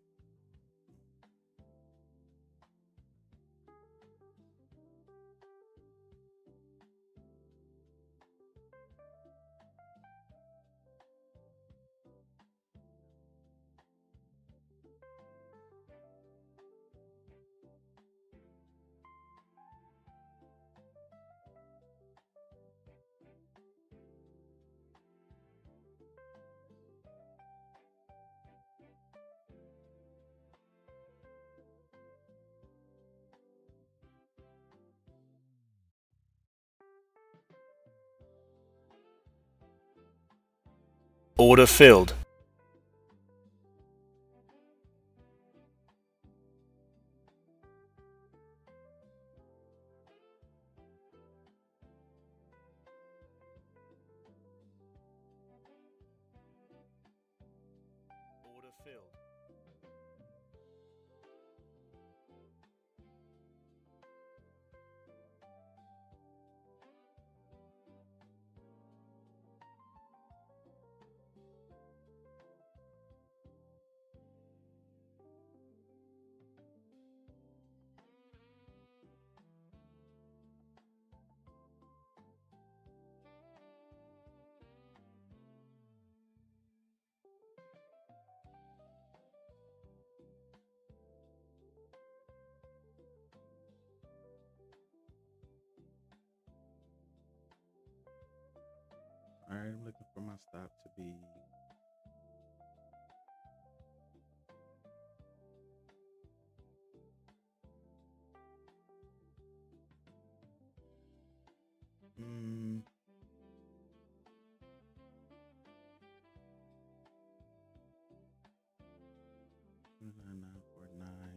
Order filled. Order filled. All right, I'm looking for my stop to be mm, 9949.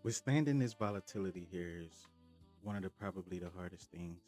Withstanding this volatility here is one of the probably the hardest things.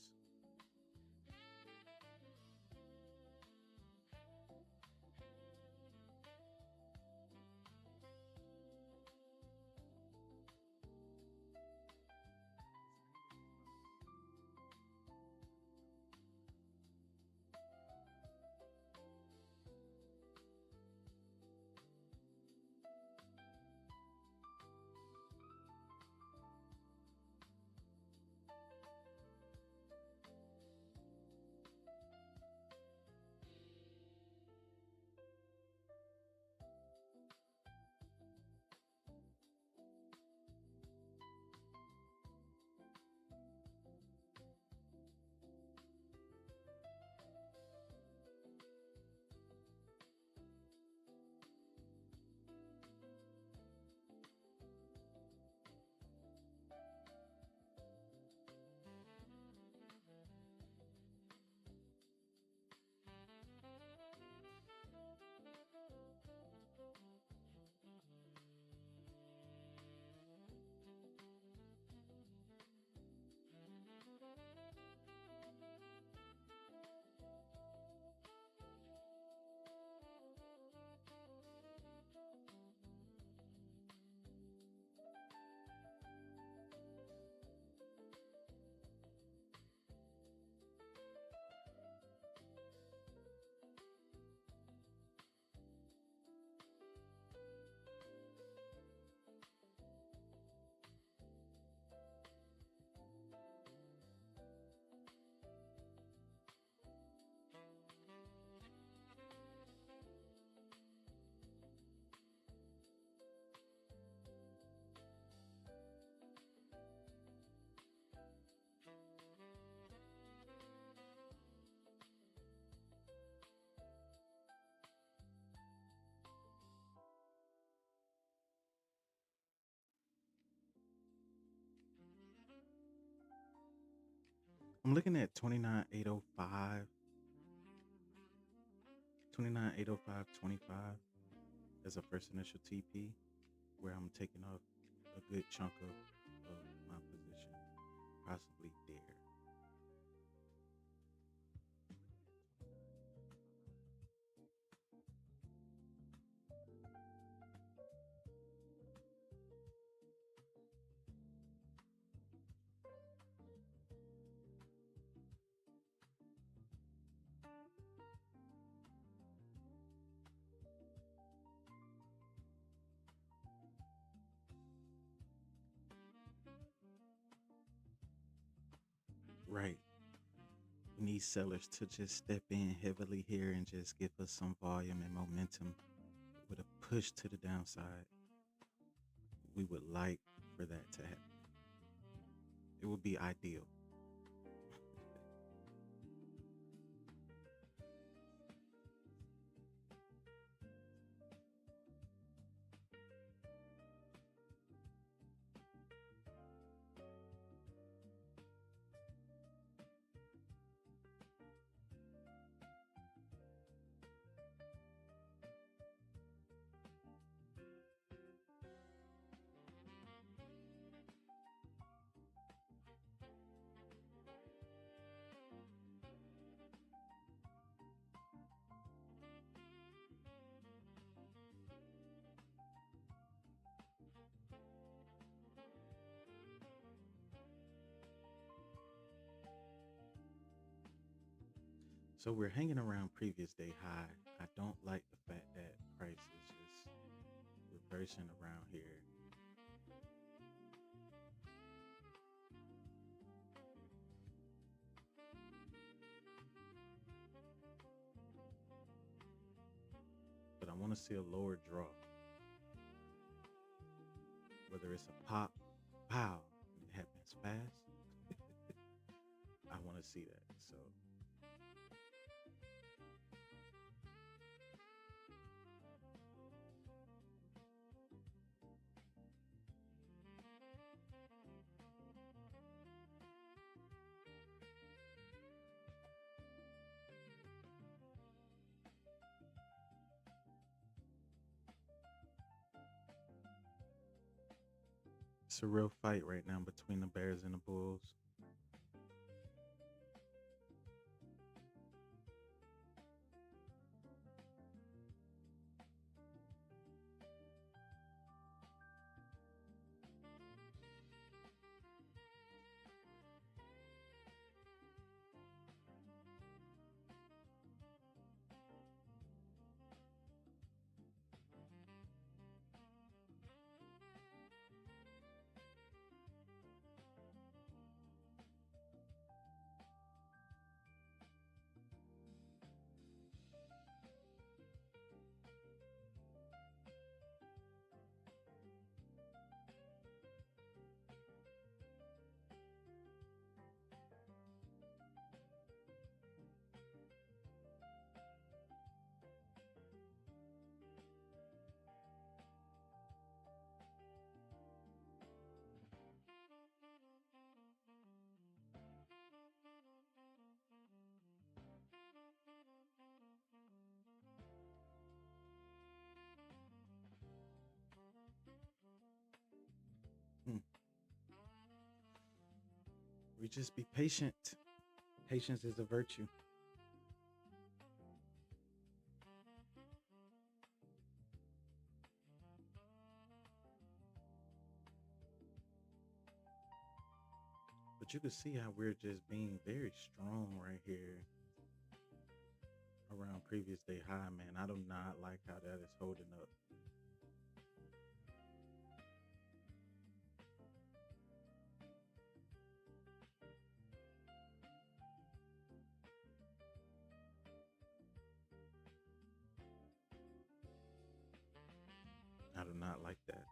I'm looking at 29,805, 29,805.25 as a first initial TP, where I'm taking off a good chunk of my position, possibly there. Right. We need sellers to just step in heavily here and just give us some volume and momentum with a push to the downside. We would like for that to happen. It would be ideal. So we're hanging around previous day high. I don't like the fact that price is just reversing around here. But I want to see a lower draw. Whether it's a pop, pow, and it happens fast. I want to see that. So a real fight right now between the Bears and the Bulls. Hmm. We just be patient. Patience is a virtue. But you can see how we're just being very strong right here around previous day high, man. I do not like how that is holding up. I do not like that.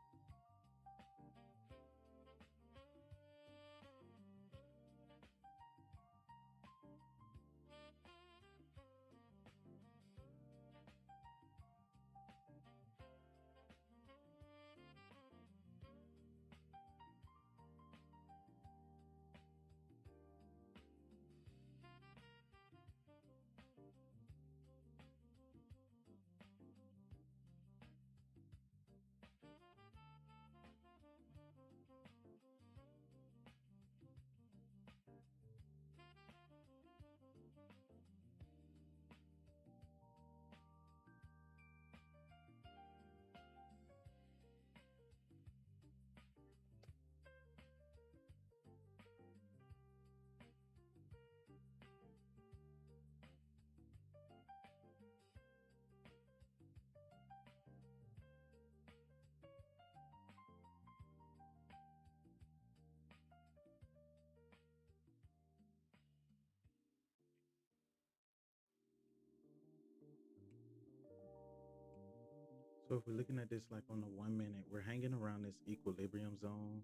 So if we're looking at this like on the 1 minute, we're hanging around this equilibrium zone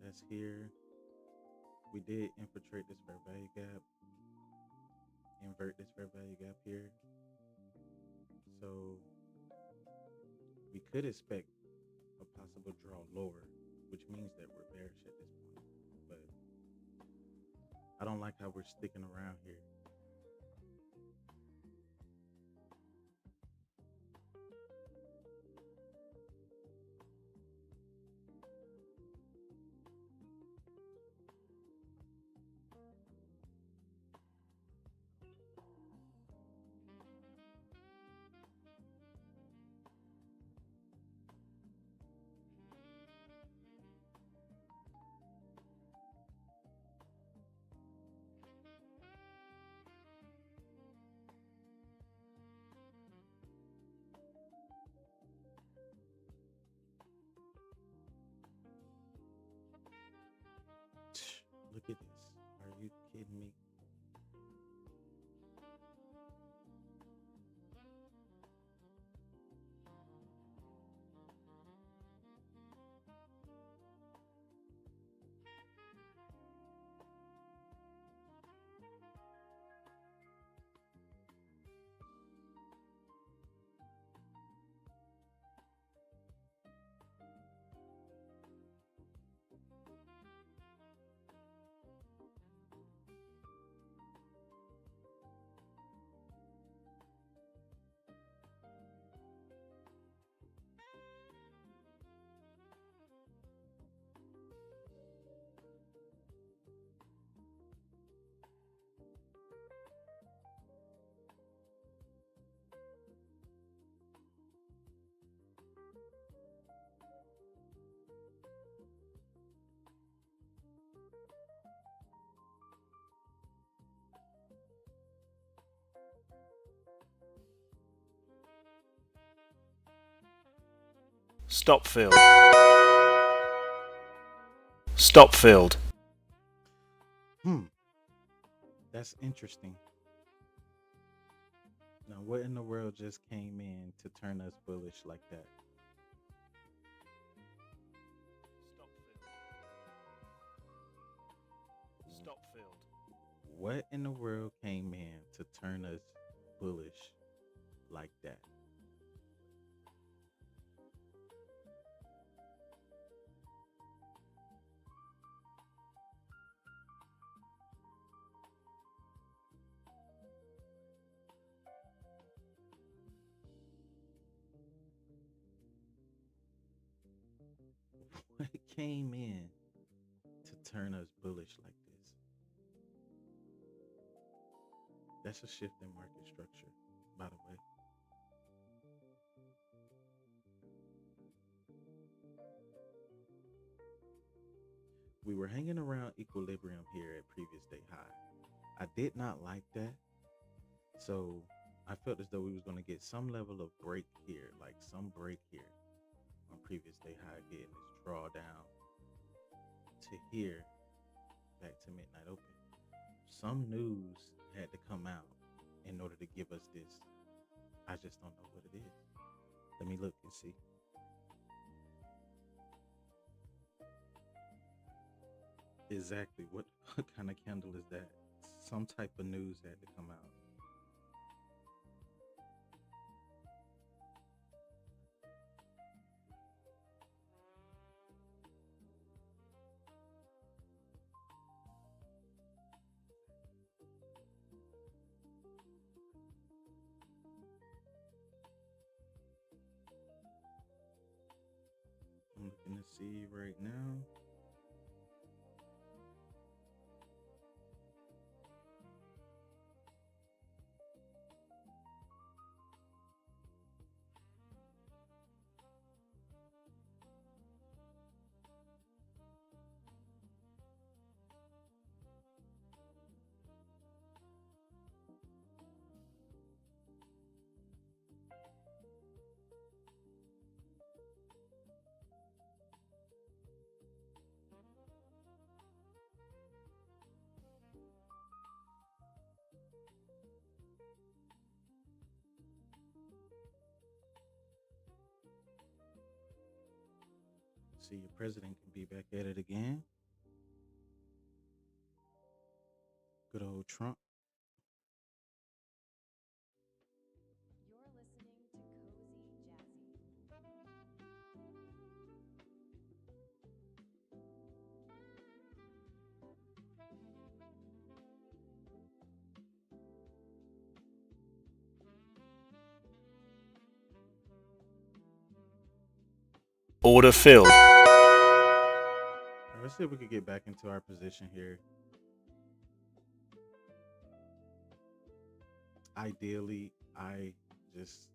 that's here. We did infiltrate this fair value gap, invert this fair value gap here. So we could expect a possible draw lower, which means that we're bearish at this point. But I don't like how we're sticking around here. Stop filled. Stop filled. That's interesting. Now, what in the world just came in to turn us bullish like that? Stop filled. Stop filled. What in the world came in to turn us bullish like that? What came in to turn us bullish like this? That's a shift in market structure, by the way. We were hanging around equilibrium here at previous day high. I did not like that. So I felt as though we was going to get some level of break here, like some break here on previous day high, getting this drawdown to here, back to midnight open. Some news had to come out in order to give us this. I just don't know what it is. Let me look and see. Exactly. What kind of candle is that? Some type of news had to come out. I'm looking to see right now. See, your president can be back at it again. Good old Trump. You're listening to Order filled. All right, let's see if we could get back into our position here. Ideally, I just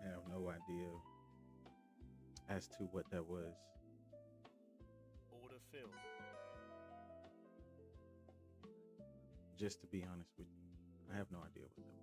have no idea as to what that was. Order filled. Just to be honest with you, I have no idea what that was.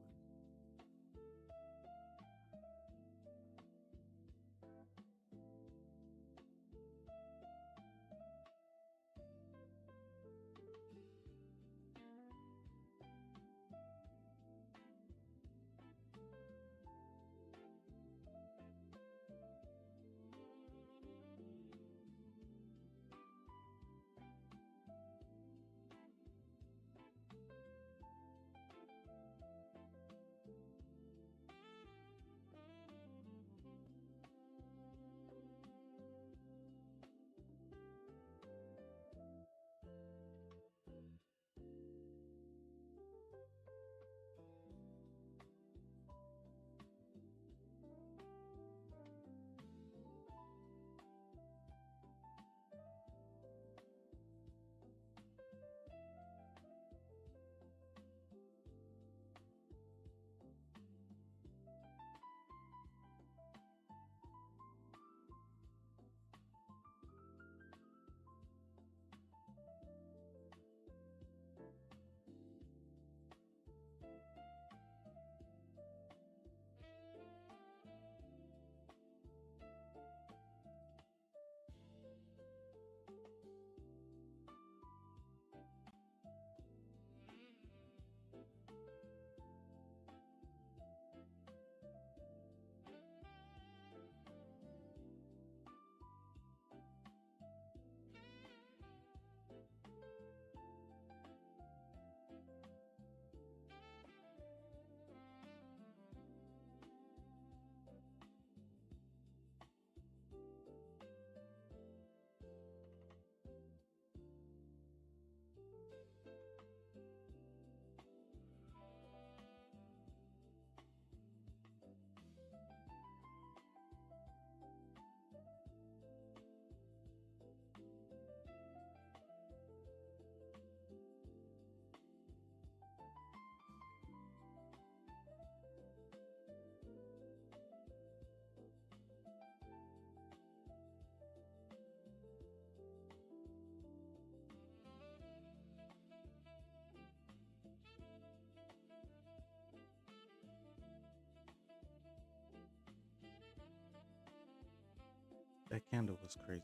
That candle was crazy.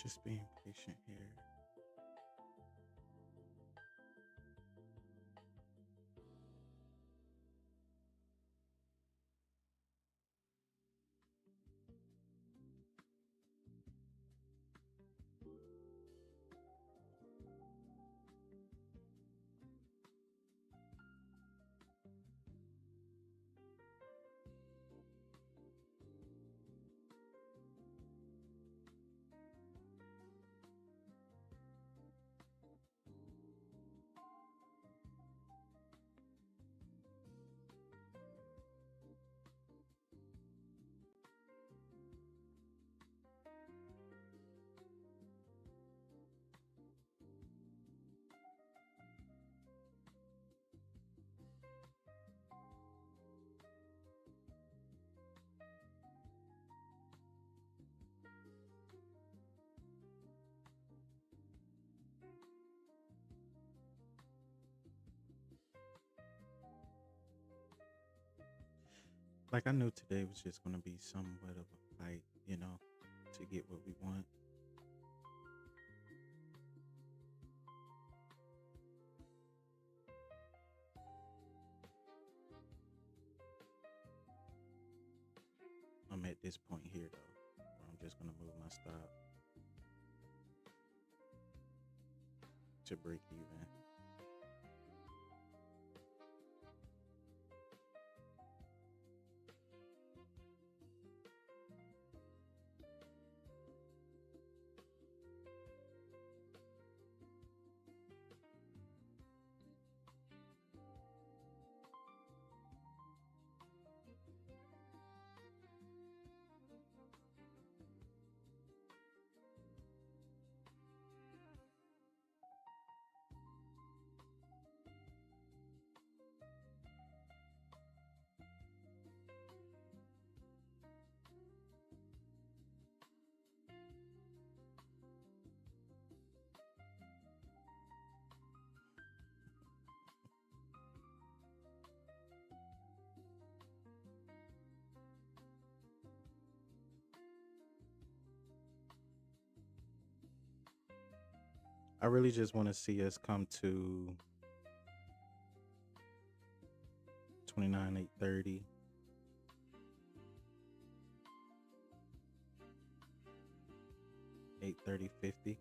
Just being patient here. Like I knew today was just going to be somewhat of a fight, to get what we want. I'm at this point here though, where I'm just going to move my stop to break even. I really just want to see us come to 29,830. 830.50.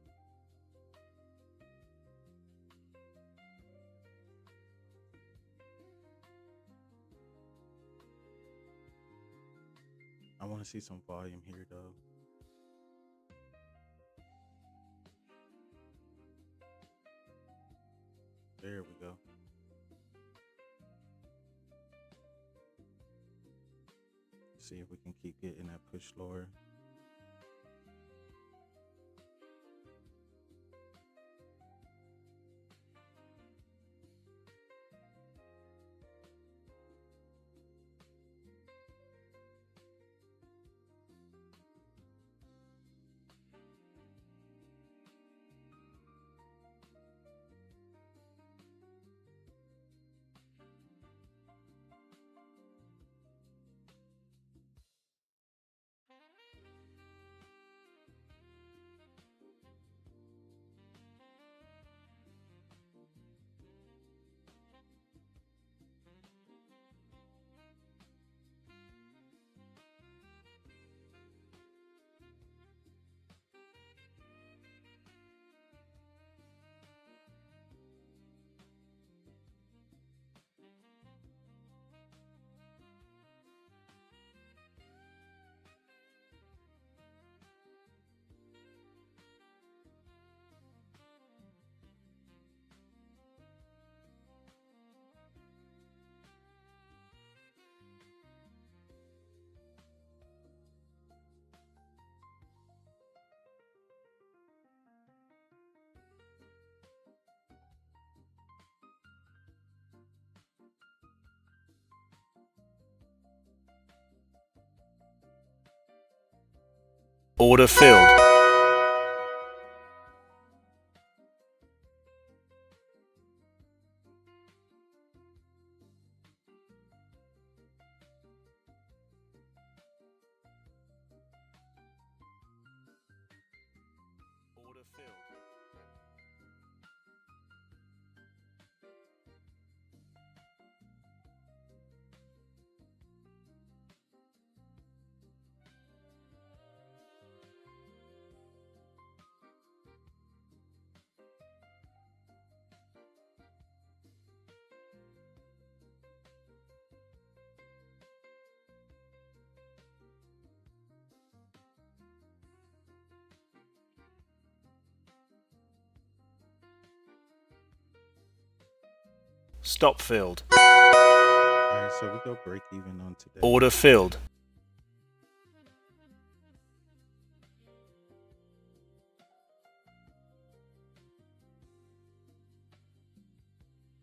I want to see some volume here though. There we go. See if we can keep getting that push lower. Order filled. Stop filled. All right, so we go break even on today. Order filled.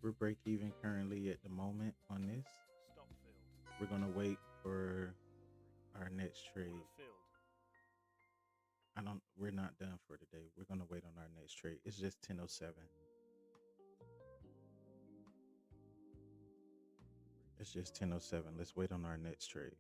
We're break even currently at the moment on this. We're gonna wait for our next trade. We're not done for today. We're gonna wait on our next trade. It's just 10:07. It's just 10:07. Let's wait on our next trade.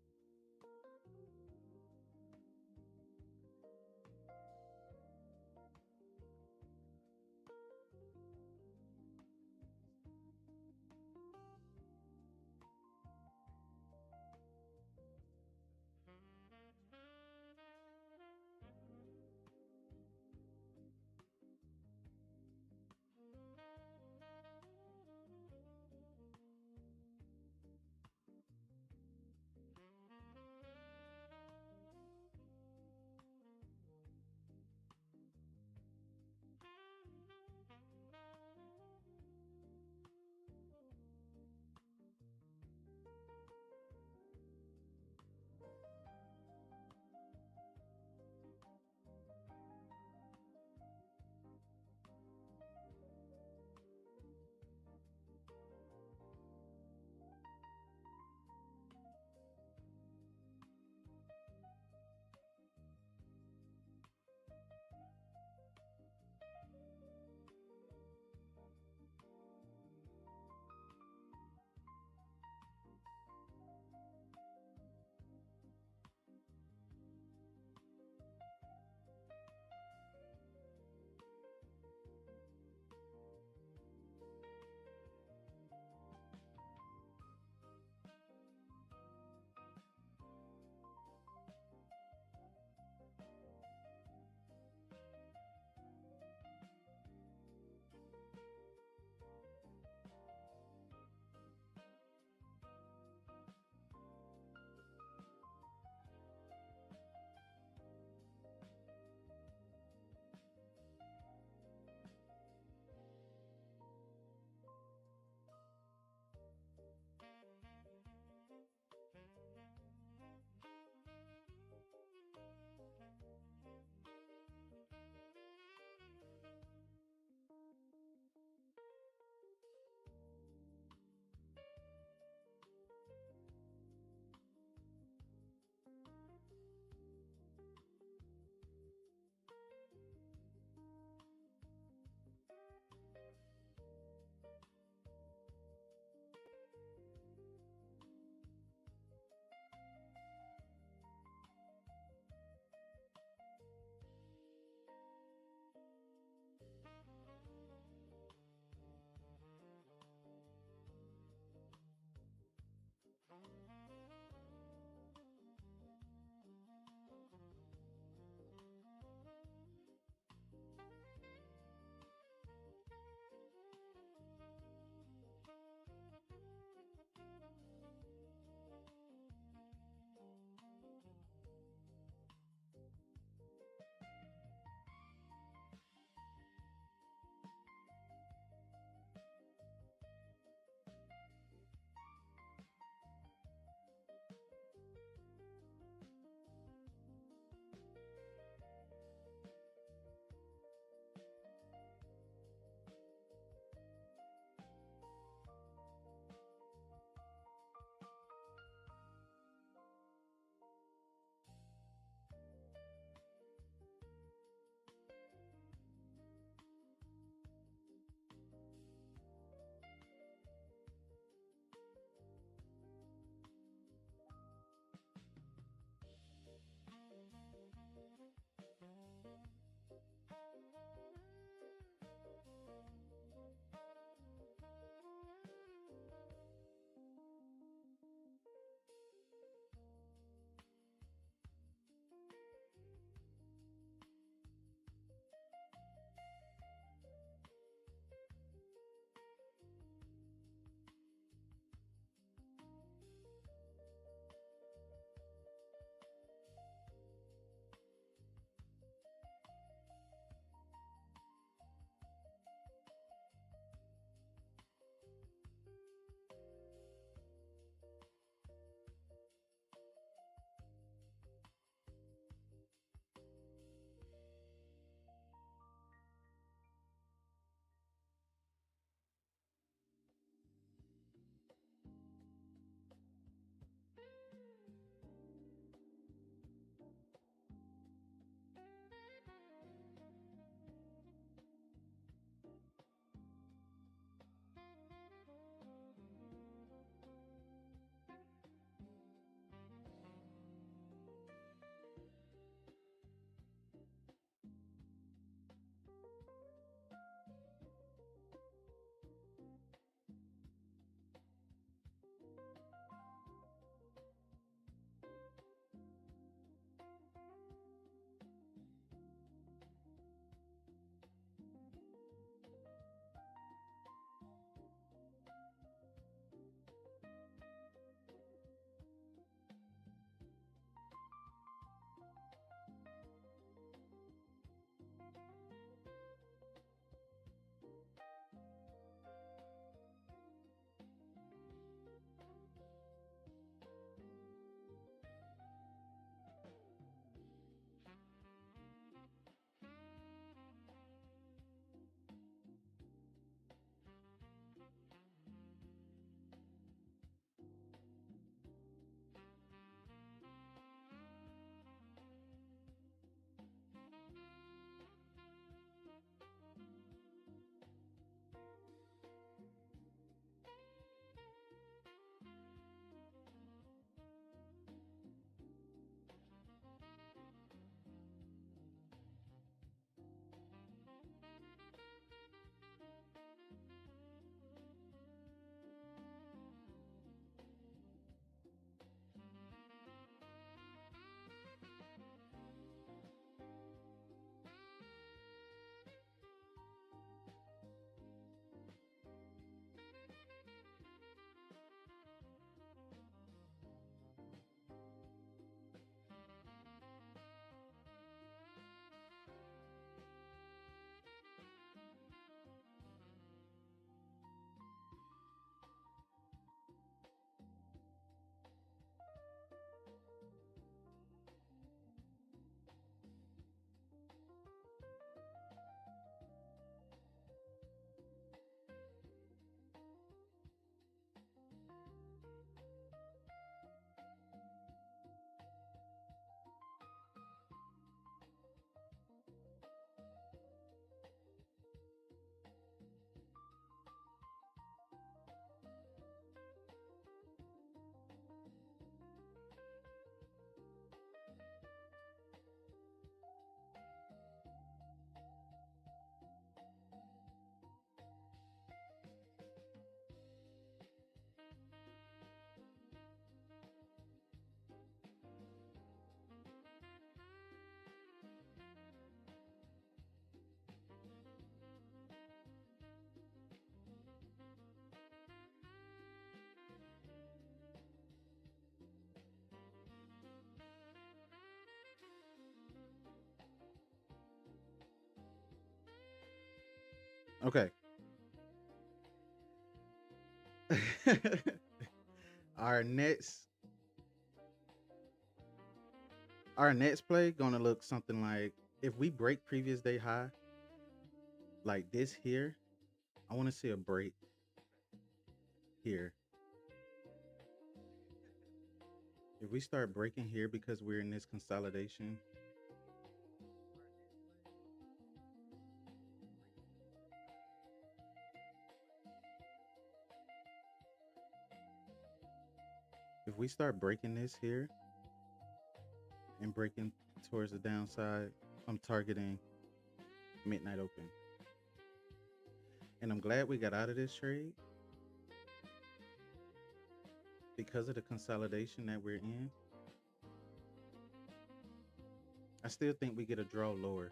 Okay. our next our next play gonna look something like, if we break previous day high like this here, I want to see a break here. If we start breaking here because we're in this consolidation, if we start breaking this here and breaking towards the downside, I'm targeting midnight open. And I'm glad we got out of this trade because of the consolidation that we're in. I still think we get a draw lower.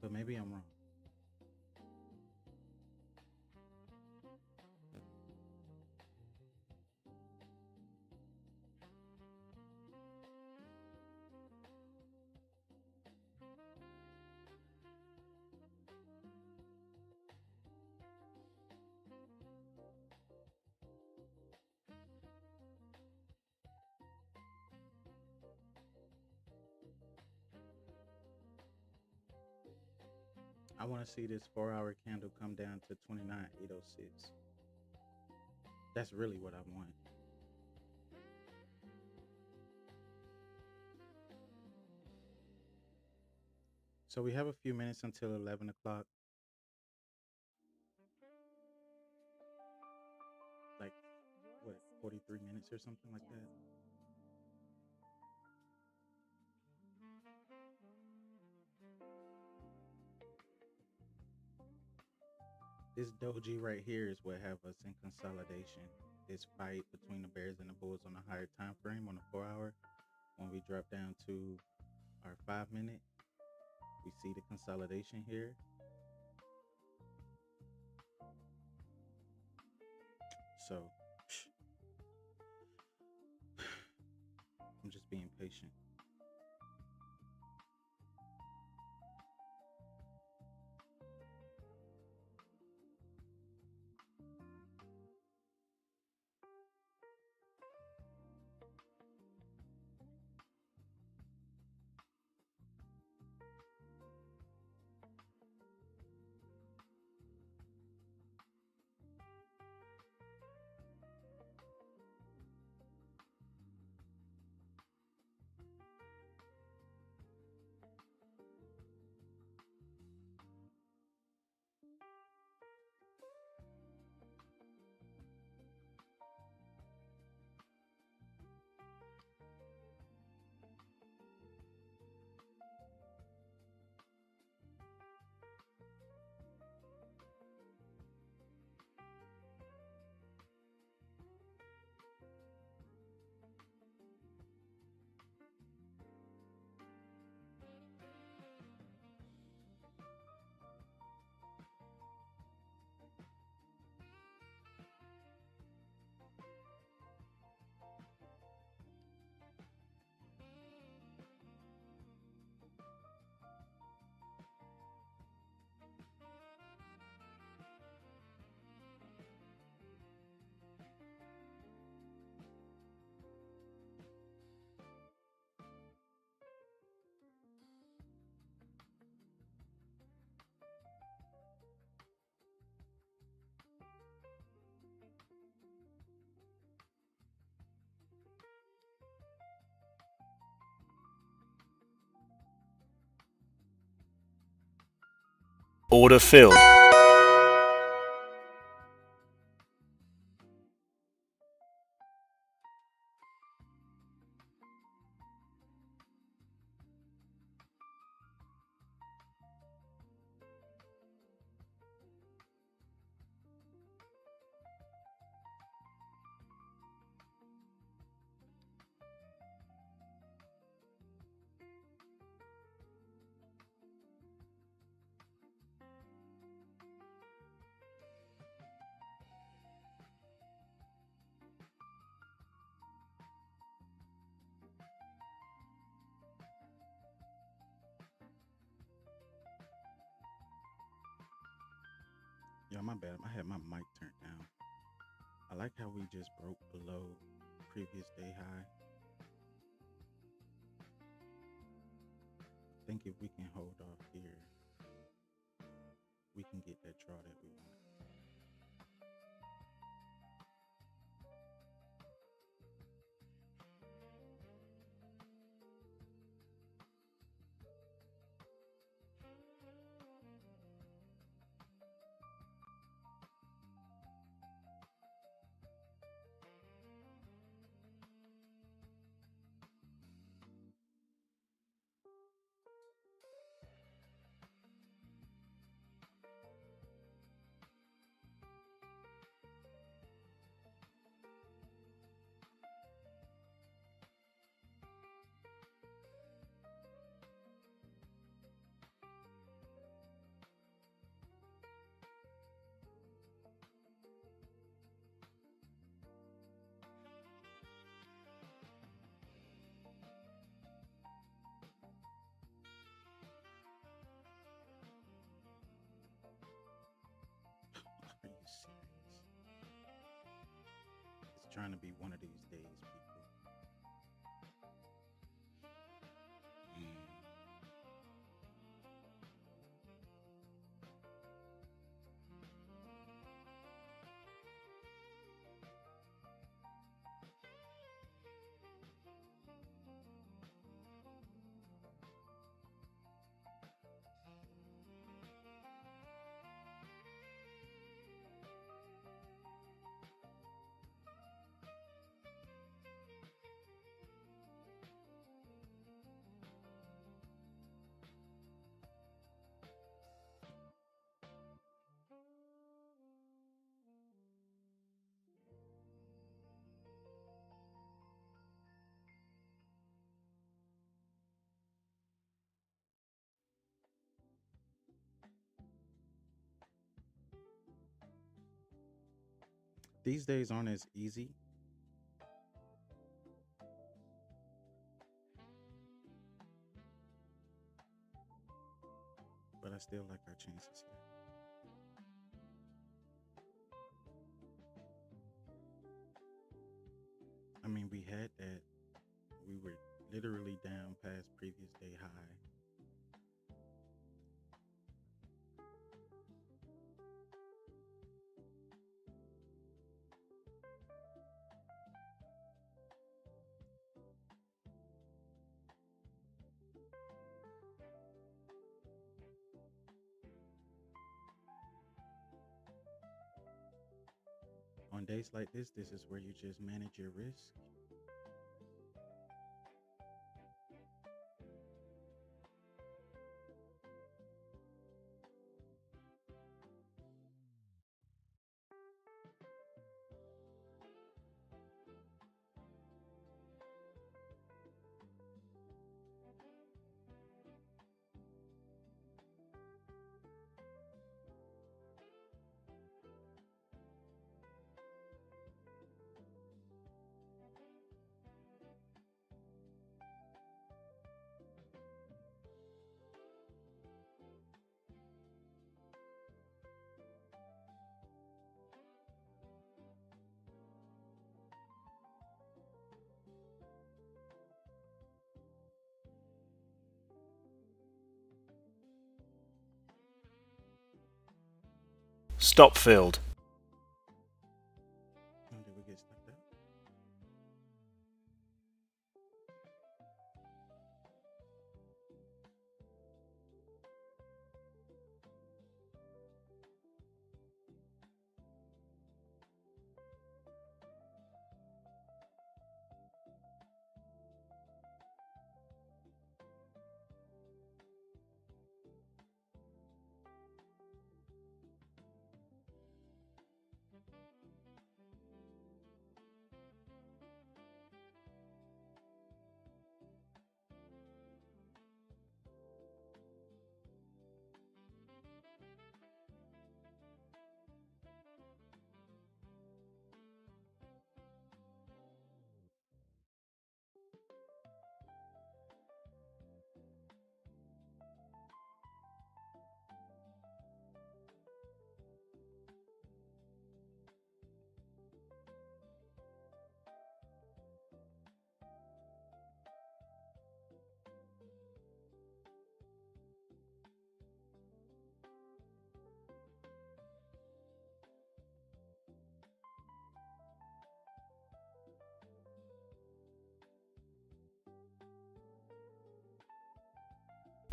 But maybe I'm wrong. I want to see this 4-hour candle come down to 29,806. That's really what I want. So we have a few minutes until 11 o'clock. Like, what, 43 minutes or something like that? This doji right here is what have us in consolidation. This fight between the bears and the bulls on a higher time frame on the 4-hour. When we drop down to our 5-minute, we see the consolidation here. So I'm just being patient. Order filled. Yeah, my bad. I had my mic turned down. I like how we just broke below previous day high. I think if we can hold off here, we can get that draw that we want. Are you serious? It's trying to be one of these days, people. Mm. These days aren't as easy, but I still like our chances here. I mean, we had that. We were literally down past previous day high. On days like this is where you just manage your risk. Stop filled. Oh, did we get stuck out?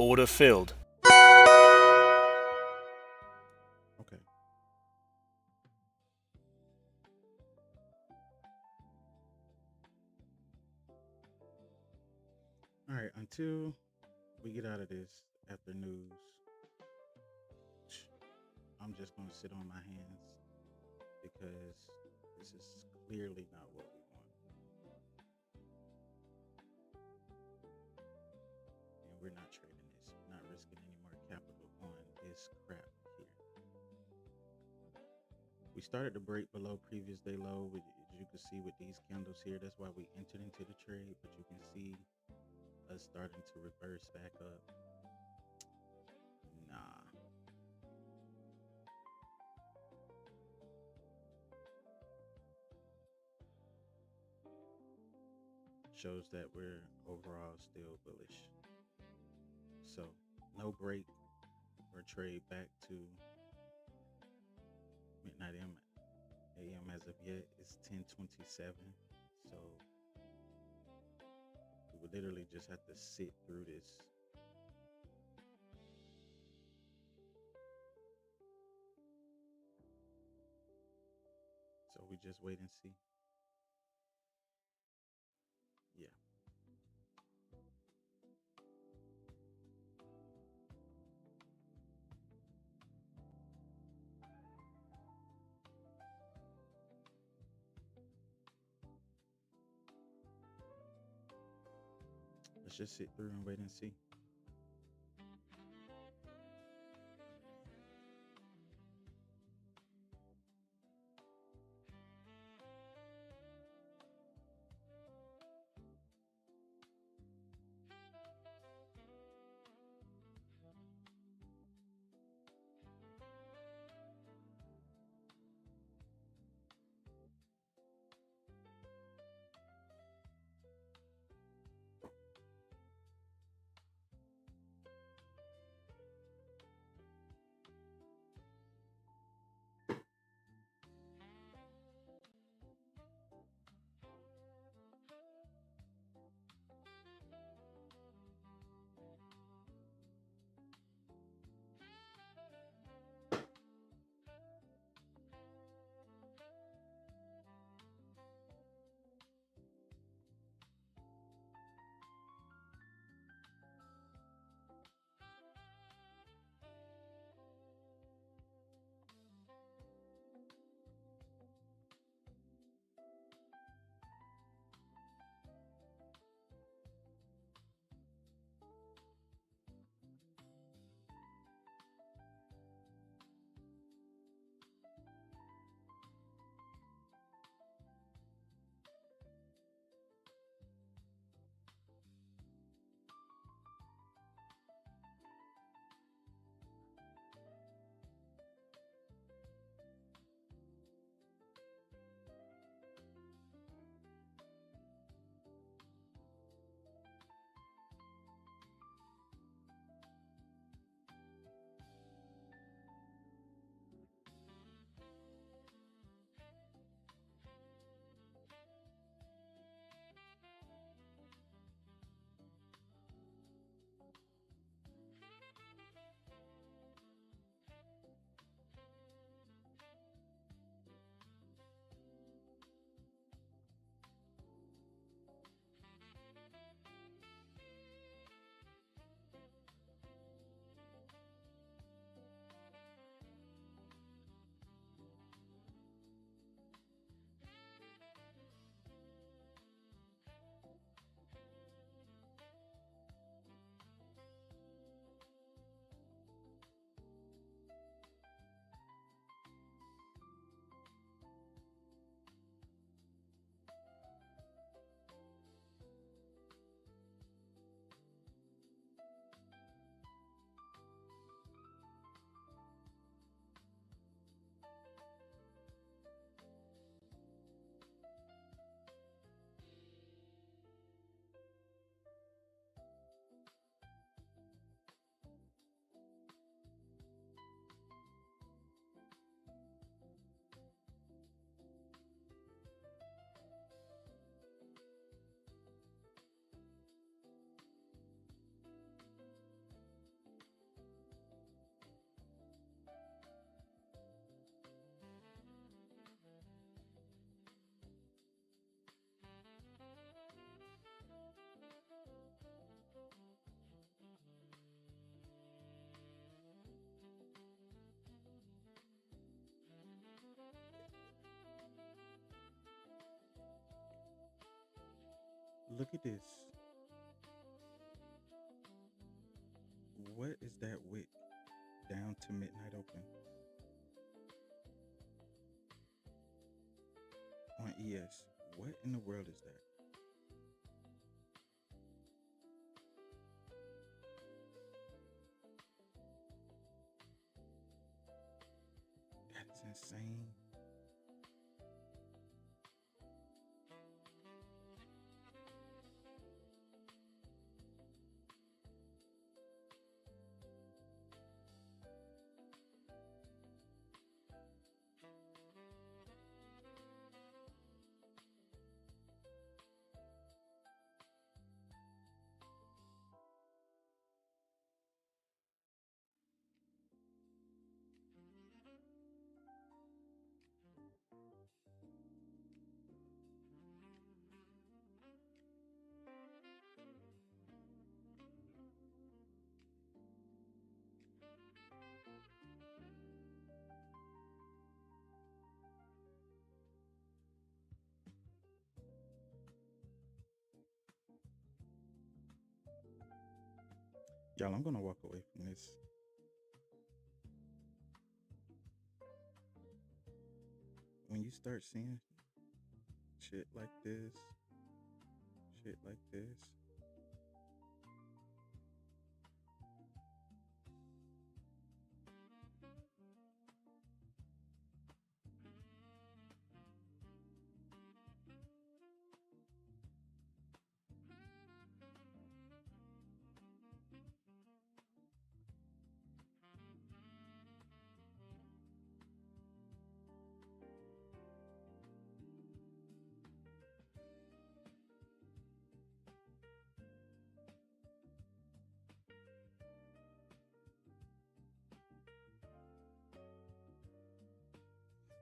Order filled. Okay. All right. Until we get out of this after news, I'm just going to sit on my hands because this is clearly not what we want. And we're not trading this. We're not risking any more capital on this crap here. We started to break below previous day low, as you can see with these candles here. That's why we entered into the trade, but you can see us starting to reverse back up. Nah. Shows that we're overall still bullish. So no break or trade back to midnight AM as of yet. It's 10:27. So we would literally just have to sit through this. So we just wait and see. Yeah. Let's just sit through and wait and see. Look at this. What is that wick down to midnight open on ES? What in the world is that? That is insane. Y'all, I'm gonna walk away from this. When you start seeing shit like this,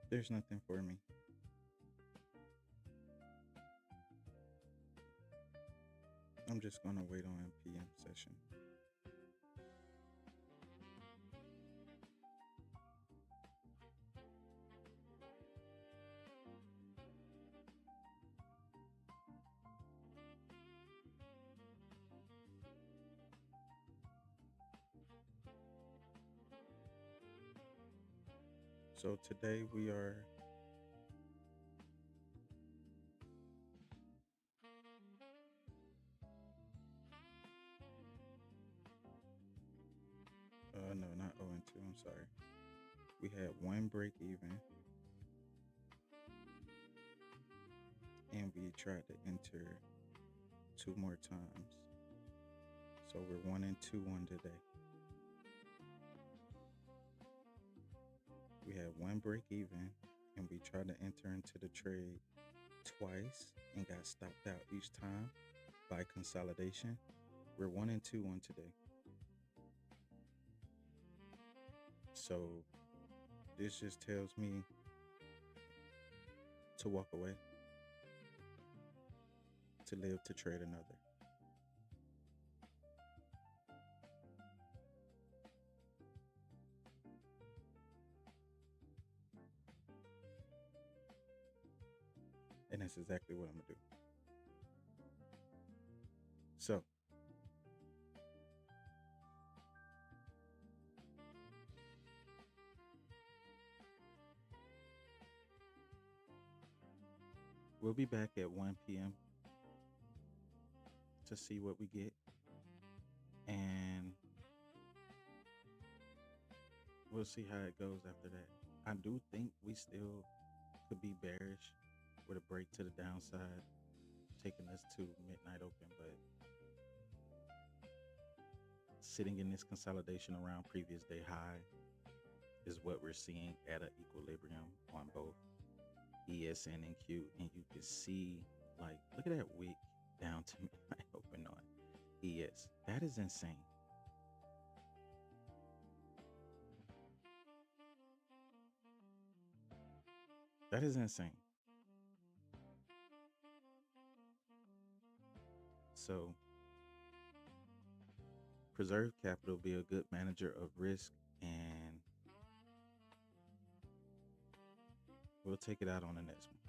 there's nothing for me. I'm just gonna wait on PM session. So today we are no, not 0-2, I'm sorry. We had one break even and we tried to enter 2 more times. So we're 1-2 on today. We had one break even and we tried to enter into the trade twice and got stopped out each time by consolidation. We're 1-2 on today. So this just tells me to walk away, to live to trade another. And that's exactly what I'm gonna do. So we'll be back at 1 p.m. to see what we get. And we'll see how it goes after that. I do think we still could be bearish with a break to the downside, taking us to midnight open, but sitting in this consolidation around previous day high is what we're seeing at an equilibrium on both ESN and Q. And you can see, like, look at that wick down to midnight open on ES. That is insane. That is insane. So preserve capital, be a good manager of risk, and we'll take it out on the next one.